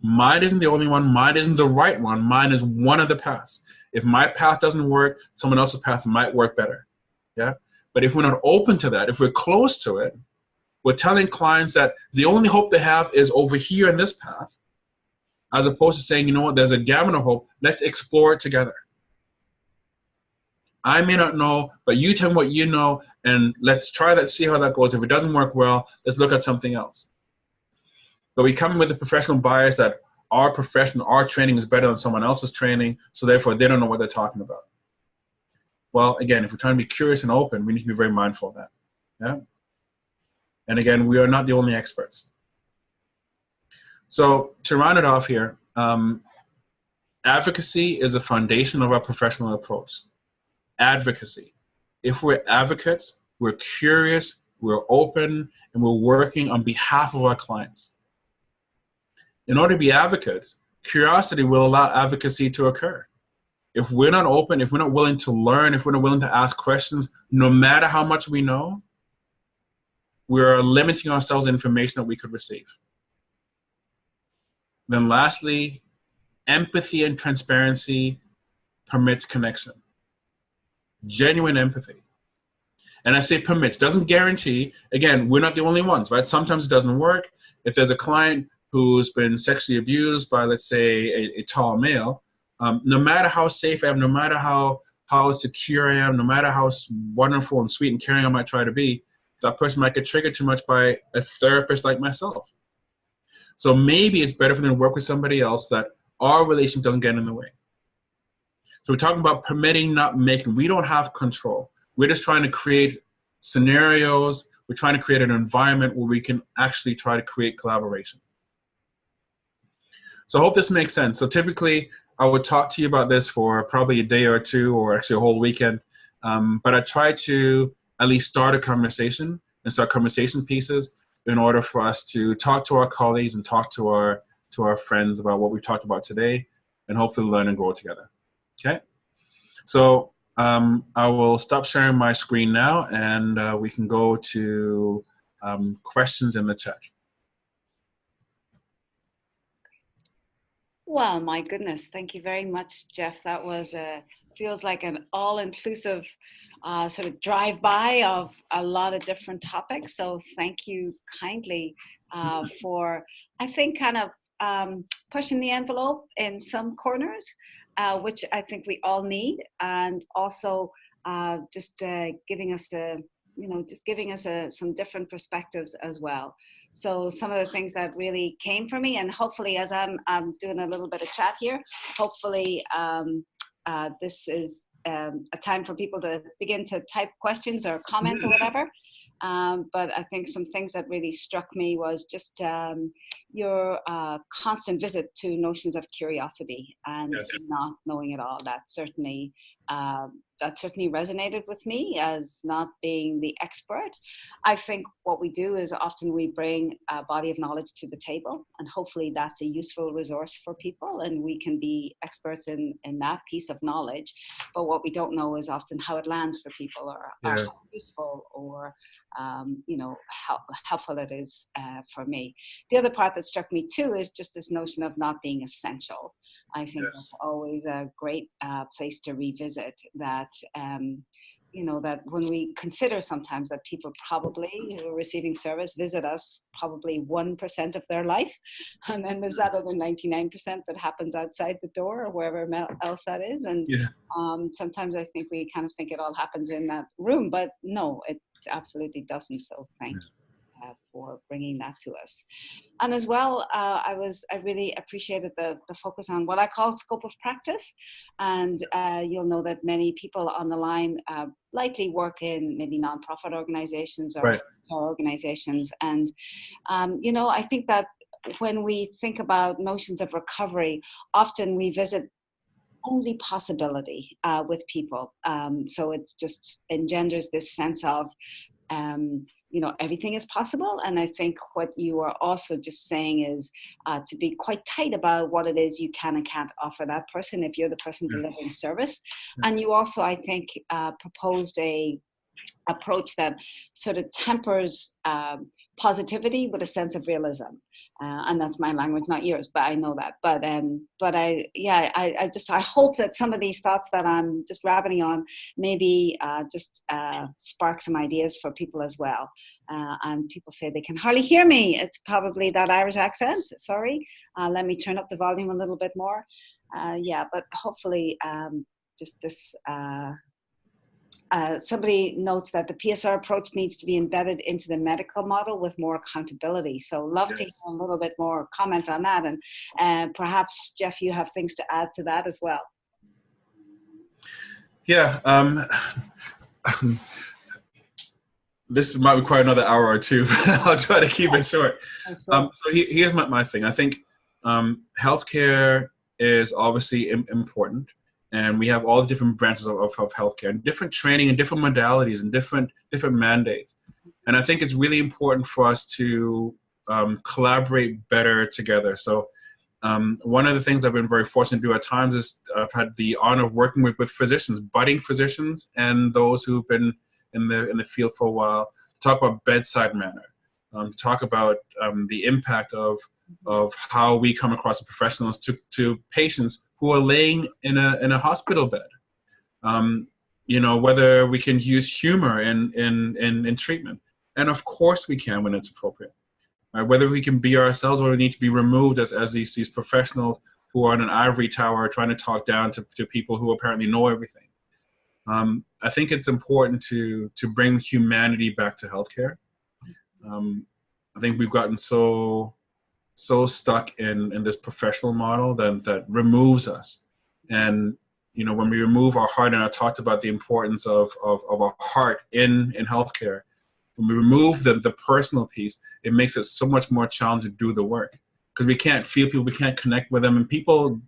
Speaker 3: Mine isn't the only one. Mine isn't the right one. Mine is one of the paths. If my path doesn't work, someone else's path might work better. Yeah. But if we're not open to that, if we're close to it, we're telling clients that the only hope they have is over here in this path, as opposed to saying, you know what, there's a gamut of hope. Let's explore it together. I may not know, but you tell me what you know, and let's try that, see how that goes. If it doesn't work well, let's look at something else. But we come with the professional bias that our training is better than someone else's training, so therefore they don't know what they're talking about. Well, again, if we're trying to be curious and open, we need to be very mindful of that. Yeah. And again, we are not the only experts. So to round it off here, advocacy is a foundation of our professional approach. Advocacy. If we're advocates, we're curious, we're open, and we're working on behalf of our clients. In order to be advocates, curiosity will allow advocacy to occur. If we're not open, if we're not willing to learn, if we're not willing to ask questions, no matter how much we know, we're limiting ourselves in information that we could receive. Then lastly, empathy and transparency permits connection. Genuine empathy. And I say permits, doesn't guarantee. Again, we're not the only ones, right? Sometimes it doesn't work. If there's a client who's been sexually abused by, let's say, a tall male, no matter how safe I am, no matter how secure I am, no matter how wonderful and sweet and caring I might try to be, that person might get triggered too much by a therapist like myself. So maybe it's better for them to work with somebody else that our relationship doesn't get in the way. So we're talking about permitting, not making. We don't have control. We're just trying to create scenarios. We're trying to create an environment where we can actually try to create collaboration. So I hope this makes sense. So typically, I would talk to you about this for probably a day or two, or actually a whole weekend. But I try to at least start a conversation and start conversation pieces in order for us to talk to our colleagues and talk to our friends about what we've talked about today, and hopefully learn and grow together. Okay? So I will stop sharing my screen now, and we can go to questions in the chat.
Speaker 2: Well, my goodness, thank you very much, Geoff. That was feels like an all-inclusive sort of drive-by of a lot of different topics. So thank you kindly for, I think, kind of pushing the envelope in some corners, which I think we all need, and also just giving us the just giving us some different perspectives as well. So some of the things that really came for me, and hopefully as I'm doing a little bit of chat here, hopefully this is a time for people to begin to type questions or comments or whatever. But I think some things that really struck me was just your constant visit to notions of curiosity and not knowing it all. That certainly resonated with me as not being the expert. I think what we do is often we bring a body of knowledge to the table, and hopefully that's a useful resource for people, and we can be experts in that piece of knowledge. But what we don't know is often how it lands for people, or how useful or how helpful it is for me. The other part that struck me too is just this notion of not being essential. I think that's always a great place to revisit that. That when we consider sometimes that people probably who are receiving service visit us probably 1% of their life, and then there's that other 99% that happens outside the door or wherever else that is. And sometimes I think we kind of think it all happens in that room, but no, it absolutely doesn't. So thank you for bringing that to us. And as well, I really appreciated the focus on what I call scope of practice. And you'll know that many people on the line likely work in maybe nonprofit organizations or organizations. And, I think that when we think about notions of recovery, often we visit only possibility with people. So it just engenders this sense of, everything is possible. And I think what you are also just saying is to be quite tight about what it is you can and can't offer that person if you're the person delivering service. And you also, I think, proposed a approach that sort of tempers positivity with a sense of realism. And that's my language, not yours, but I know that. But I hope that some of these thoughts that I'm just rabbiting on maybe just spark some ideas for people as well. And people say they can hardly hear me. It's probably that Irish accent. Sorry. Let me turn up the volume a little bit more. But hopefully just this. Somebody notes that the PSR approach needs to be embedded into the medical model with more accountability. So love to hear a little bit more comment on that. And perhaps, Geoff, you have things to add to that as well.
Speaker 3: This might require another hour or two, but I'll try to keep it short. So here's my thing. I think healthcare is obviously important. And we have all the different branches of healthcare, and different training and different modalities and different mandates. And I think it's really important for us to collaborate better together. So one of the things I've been very fortunate to do at times is I've had the honor of working with physicians, budding physicians, and those who've been in the field for a while, to talk about bedside manner, to talk about the impact of how we come across the professionals to patients who are laying in a hospital bed. Whether we can use humor in treatment. And of course we can when it's appropriate. Right? Whether we can be ourselves or we need to be removed as these professionals who are in an ivory tower trying to talk down to people who apparently know everything. I think it's important to bring humanity back to healthcare. I think we've gotten so stuck in this professional model that removes us. And when we remove our heart, and I talked about the importance of our heart in healthcare, when we remove the personal piece, it makes it so much more challenging to do the work, because we can't feel people, we can't connect with them, and people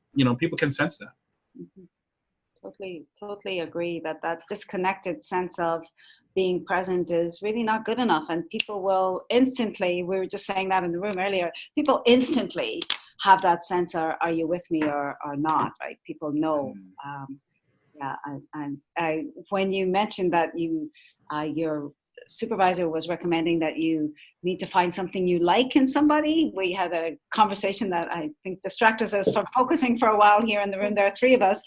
Speaker 3: can sense that.
Speaker 2: Mm-hmm. Totally agree that disconnected sense of being present is really not good enough. And people will instantly, we were just saying that in the room earlier, people instantly have that sense, are you with me or not, right? People know. When you mentioned that your supervisor was recommending that you need to find something you like in somebody, we had a conversation that I think distracted us from focusing for a while here in the room. There are three of us,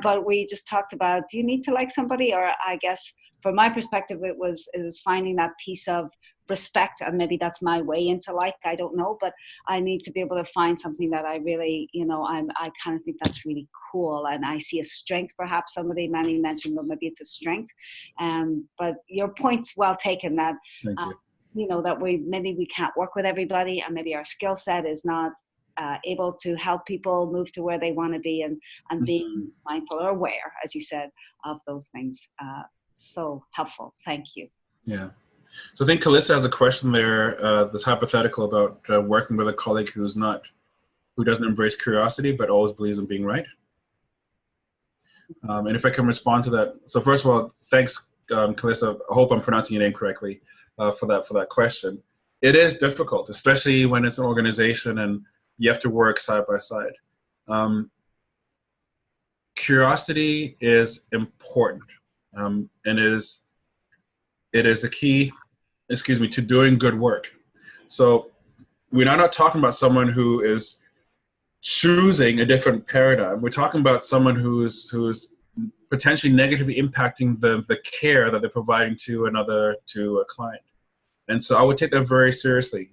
Speaker 2: but we just talked about, do you need to like somebody? Or I guess from my perspective, it was finding that piece of respect, and maybe that's my way into like, I don't know, but I need to be able to find something that I really, you know, I kind of think that's really cool, and I see a strength. Perhaps many mentioned, well, maybe it's a strength, but your point's well taken, that
Speaker 3: Thank you.
Speaker 2: you know, that maybe we can't work with everybody, and maybe our skill set is not able to help people move to where they want to be, and being mindful or aware, as you said, of those things. So helpful. Thank you.
Speaker 3: Yeah. So I think Calista has a question there, this hypothetical about working with a colleague who doesn't embrace curiosity, but always believes in being right. And if I can respond to that. So first of all, thanks, Calista. I hope I'm pronouncing your name correctly for that question. It is difficult, especially when it's an organization and you have to work side by side. Curiosity is important, and it is a key, to doing good work. So we're not talking about someone who is choosing a different paradigm. We're talking about someone who's potentially negatively impacting the care that they're providing to a client. And so I would take that very seriously.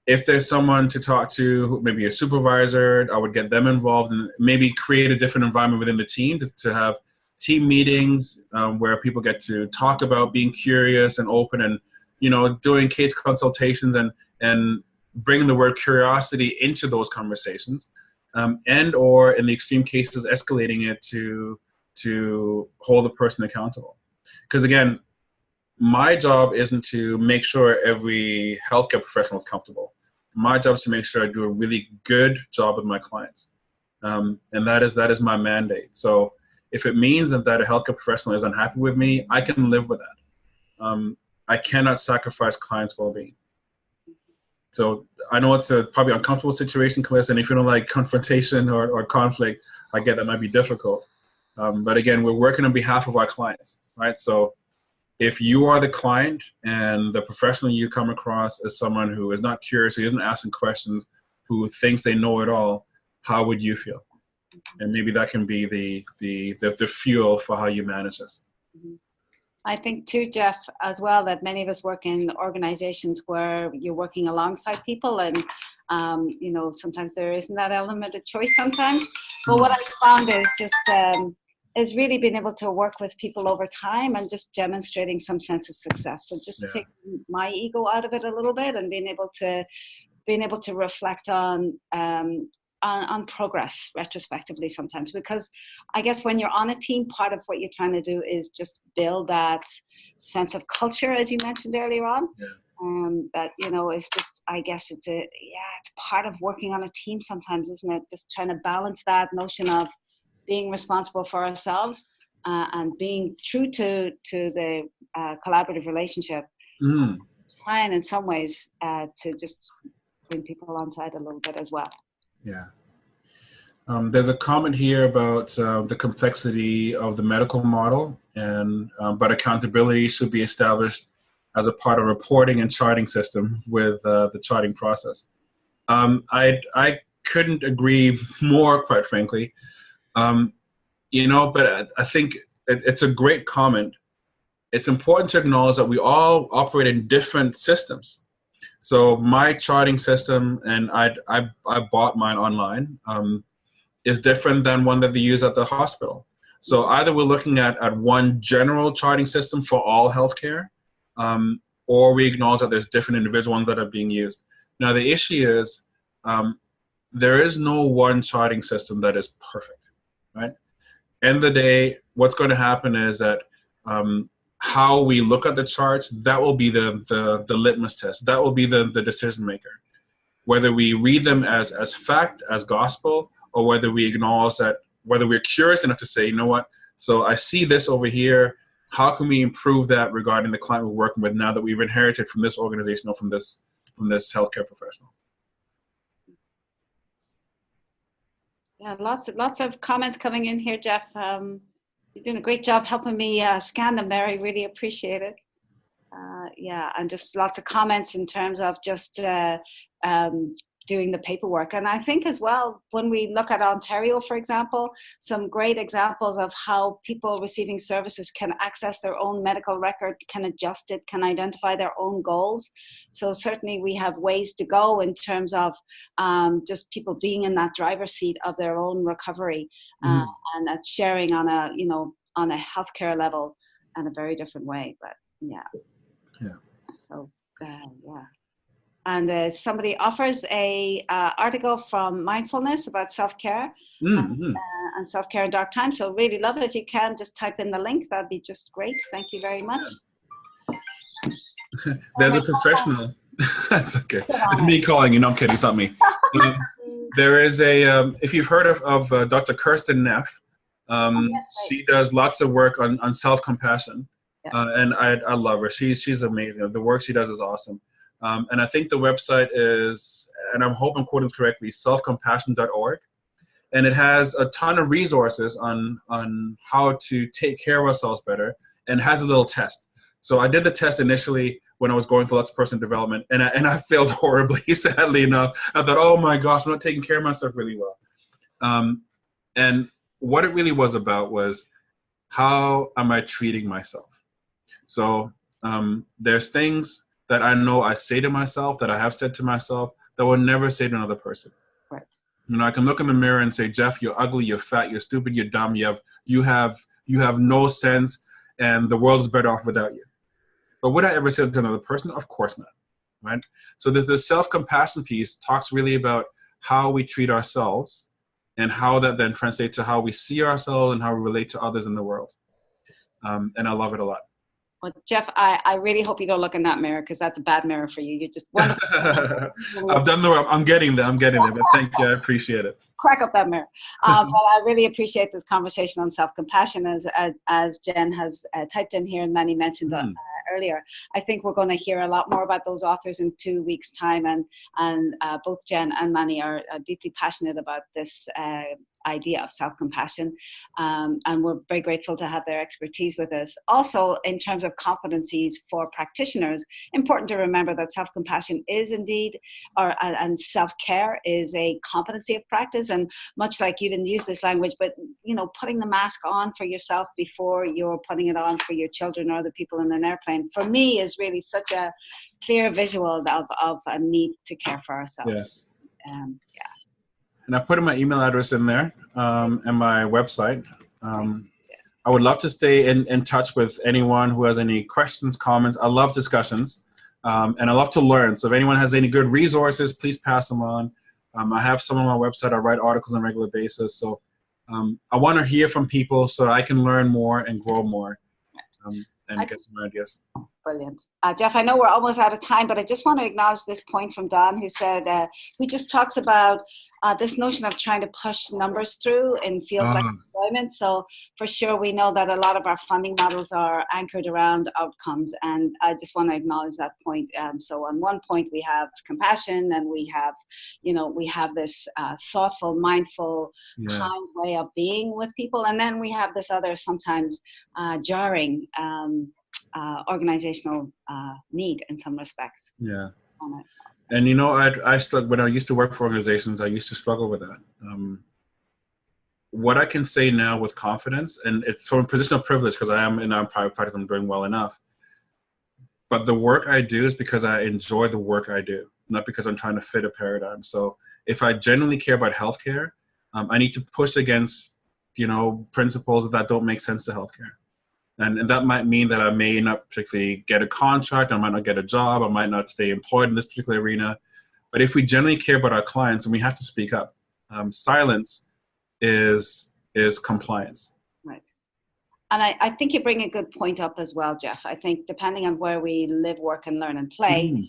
Speaker 3: If there's someone to talk to, maybe a supervisor, I would get them involved and maybe create a different environment within the team to have team meetings where people get to talk about being curious and open, and, you know, doing case consultations and bringing the word curiosity into those conversations, and or in the extreme cases, escalating it to hold the person accountable. Because again, my job isn't to make sure every healthcare professional is comfortable. My job is to make sure I do a really good job with my clients. And that is my mandate. So if it means that a healthcare professional is unhappy with me, I can live with that. I cannot sacrifice clients' well-being. So I know it's a probably uncomfortable situation, Calista, and if you don't like confrontation or conflict, I get that might be difficult. But again, we're working on behalf of our clients, right? So if you are the client and the professional you come across as someone who is not curious, who isn't asking questions, who thinks they know it all, how would you feel? And maybe that can be the fuel for how you manage this.
Speaker 2: I think too, Geoff, as well, that many of us work in organizations where you're working alongside people, and you know, sometimes there isn't that element of choice sometimes. But what I found is just is really being able to work with people over time and just demonstrating some sense of success. So just take my ego out of it a little bit, and being able to reflect on progress retrospectively sometimes. Because I guess when you're on a team, part of what you're trying to do is just build that sense of culture, as you mentioned earlier on. That, you know, is just, I guess it's part of working on a team sometimes, isn't it? Just trying to balance that notion of being responsible for ourselves and being true to the collaborative relationship. Trying in some ways to just bring people on side a little bit as well.
Speaker 3: Yeah. There's a comment here about the complexity of the medical model, and but accountability should be established as a part of reporting and charting system with the charting process. I couldn't agree more, quite frankly. You know, but I think it's a great comment. It's important to acknowledge that we all operate in different systems. So my charting system, and I bought mine online, is different than one that they use at the hospital. So either we're looking at one general charting system for all healthcare, or we acknowledge that there's different individual ones that are being used. Now the issue is there is no one charting system that is perfect, right? End of the day, what's going to happen is that how we look at the charts, that will be the litmus test. That will be the decision maker. Whether we read them as fact, as gospel, or whether we acknowledge that, whether we're curious enough to say, you know what, so I see this over here, how can we improve that regarding the client we're working with now that we've inherited from this organization or from this healthcare professional?
Speaker 2: Yeah, lots of comments coming in here, Geoff. You're doing a great job helping me scan them there. I really appreciate it. Yeah, and just lots of comments in terms of just doing the paperwork. And I think as well, when we look at Ontario, for example, some great examples of how people receiving services can access their own medical record, can adjust it, can identify their own goals. So certainly we have ways to go in terms of just people being in that driver's seat of their own recovery, and sharing on a, you know, on a healthcare level in a very different way. But yeah. So yeah. And somebody offers a article from Mindfulness about self-care and self-care in dark times. So really love it. If you can just type in the link, that'd be just great. Thank you very much.
Speaker 3: There's a professional. That's okay. It's me calling you. No, I'm kidding. It's not me. There is a, if you've heard of Dr. Kirsten Neff, she does lots of work on self-compassion. And I love her. She's amazing. The work she does is awesome. And I think the website is, and I hope I'm quoting this correctly, selfcompassion.org. And it has a ton of resources on how to take care of ourselves better, and has a little test. So I did the test initially when I was going for lots of personal development, and I failed horribly, sadly enough. I thought, oh my gosh, I'm not taking care of myself really well. And what it really was about was, how am I treating myself? So there's things that I know I say to myself, that I have said to myself, that I will never say to another person.
Speaker 2: Right.
Speaker 3: You know, I can look in the mirror and say, Geoff, you're ugly, you're fat, you're stupid, you're dumb, you have no sense, and the world is better off without you. But would I ever say it to another person? Of course not, right? So there's this self-compassion piece, talks really about how we treat ourselves, and how that then translates to how we see ourselves and how we relate to others in the world. And I love it a lot.
Speaker 2: Well, Geoff, I really hope you don't look in that mirror, because that's a bad mirror for you. You're just wonderful.
Speaker 3: I've done the work. I'm getting there. But thank you. I appreciate it.
Speaker 2: Crack up that mirror. But I really appreciate this conversation on self-compassion, as Jen has typed in here and Manny mentioned earlier. I think we're going to hear a lot more about those authors in 2 weeks' time, and both Jen and Manny are deeply passionate about this idea of self-compassion, and we're very grateful to have their expertise with us. Also, in terms of competencies for practitioners, important to remember that self-compassion is indeed, and self-care is a competency of practice. And much like you didn't use this language, but you know, putting the mask on for yourself before you're putting it on for your children or other people in an airplane, for me, is really such a clear visual of a need to care for ourselves.
Speaker 3: Yes. And I put in my email address in there, and my website. I would love to stay in touch with anyone who has any questions, comments. I love discussions, and I love to learn. So if anyone has any good resources, please pass them on. I have some on my website. I write articles on a regular basis. So I want to hear from people so I can learn more and grow more, and get some ideas.
Speaker 2: Brilliant. Geoff, I know we're almost out of time, but I just want to acknowledge this point from Don, who said, who just talks about this notion of trying to push numbers through in fields like employment. So for sure, we know that a lot of our funding models are anchored around outcomes, and I just want to acknowledge that point. So on one point, we have compassion, and we have, you know, we have this thoughtful, mindful, kind way of being with people, and then we have this other sometimes jarring organizational need in some respects.
Speaker 3: Yeah. And you know, I struggle when I used to work for organizations. I used to struggle with that. What I can say now with confidence, and it's from a position of privilege because I am in a private practice, I'm doing well enough. But the work I do is because I enjoy the work I do, not because I'm trying to fit a paradigm. So if I genuinely care about healthcare, I need to push against, you know, principles that don't make sense to healthcare. And that might mean that I may not particularly get a contract, I might not get a job, I might not stay employed in this particular arena. But if we generally care about our clients, and we have to speak up, silence is compliance.
Speaker 2: Right. And I think you bring a good point up as well, Geoff. I think depending on where we live, work, and learn and play,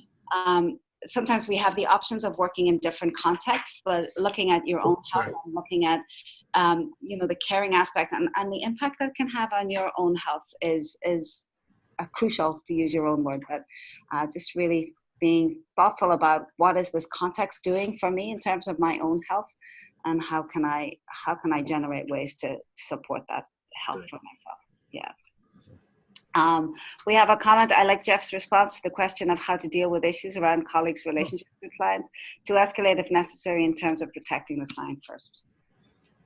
Speaker 2: sometimes we have the options of working in different contexts, but looking at your own health and looking at you know, the caring aspect and the impact that can have on your own health is crucial, to use your own word, but just really being thoughtful about what is this context doing for me in terms of my own health, and how can I generate ways to support that health for myself. Yeah. We have a comment. I like Geoff's response to the question of how to deal with issues around colleagues' relationships with clients, to escalate if necessary in terms of protecting the client first.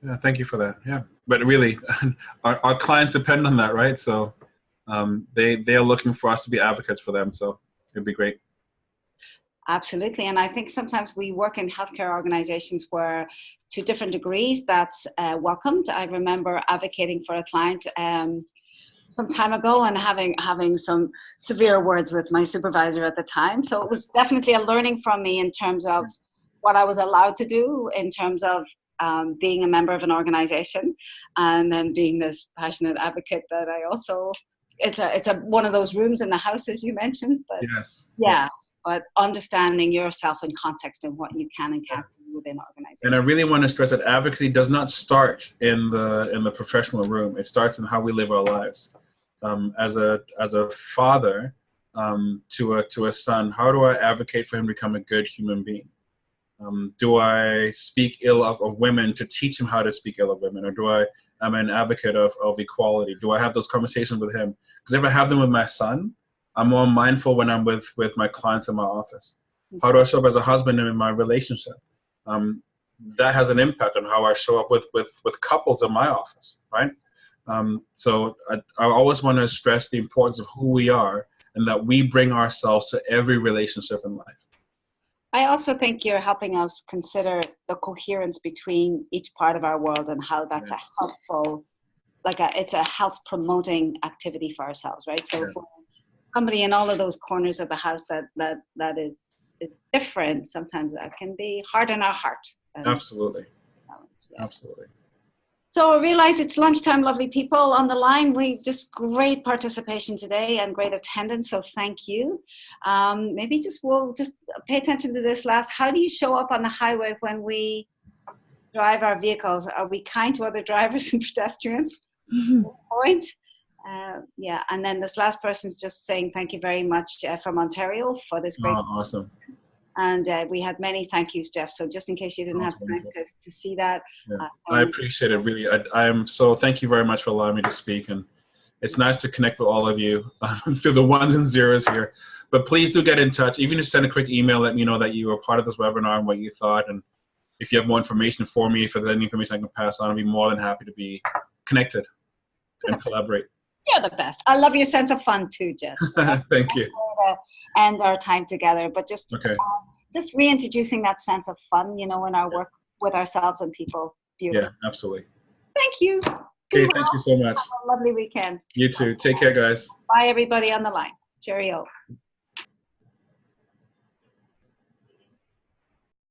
Speaker 3: Yeah, thank you for that. Yeah, but really, our clients depend on that, right? So they are looking for us to be advocates for them. So it'd be great.
Speaker 2: Absolutely. And I think sometimes we work in healthcare organizations where, to different degrees, that's welcomed. I remember advocating for a client some time ago and having some severe words with my supervisor at the time. So it was definitely a learning from me in terms of what I was allowed to do in terms of being a member of an organization, and then being this passionate advocate that I also, it's a one of those rooms in the house, as you mentioned, but
Speaker 3: yes.
Speaker 2: Yeah. But understanding yourself in context and what you can and can't do within organizations.
Speaker 3: And I really want to stress that advocacy does not start in the professional room. It starts in how we live our lives. As a father to a son, how do I advocate for him to become a good human being? Do I speak ill of women to teach him how to speak ill of women, or I'm an advocate of equality? Do I have those conversations with him? Because if I have them with my son, I'm more mindful when I'm with my clients in my office. How do I show up as a husband in my relationship? That has an impact on how I show up with couples in my office, right? So I always want to stress the importance of who we are and that we bring ourselves to every relationship in life.
Speaker 2: I also think you're helping us consider the coherence between each part of our world and how that's a helpful, it's a health promoting activity for ourselves, right? So for somebody in all of those corners of the house that is different, sometimes that can be hard on our heart.
Speaker 3: Absolutely. Absolutely.
Speaker 2: So I realize it's lunchtime, lovely people on the line. Just great participation today and great attendance, so thank you. Maybe we'll just pay attention to this last. How do you show up on the highway when we drive our vehicles? Are we kind to other drivers and pedestrians? Point. And then this last person is just saying thank you very much from Ontario for this great.
Speaker 3: Oh, awesome.
Speaker 2: And we had many thank yous, Geoff. So just in case you didn't have time to see that.
Speaker 3: Yeah. I appreciate it, really. So thank you very much for allowing me to speak. And it's nice to connect with all of you through the ones and zeros here. But please do get in touch. Even just send a quick email, let me know that you were part of this webinar and what you thought. And if you have more information for me, if there's any information I can pass on, I'd be more than happy to be connected and collaborate.
Speaker 2: You're the best. I love your sense of fun too, Geoff.
Speaker 3: Thank you.
Speaker 2: End our time together, but just reintroducing that sense of fun, in our work with ourselves and people. Beautiful.
Speaker 3: Yeah, absolutely.
Speaker 2: Thank you.
Speaker 3: Okay, thank you so much.
Speaker 2: Have a lovely weekend.
Speaker 3: You too. Take care, guys.
Speaker 2: Bye, everybody on the line. Cheerio.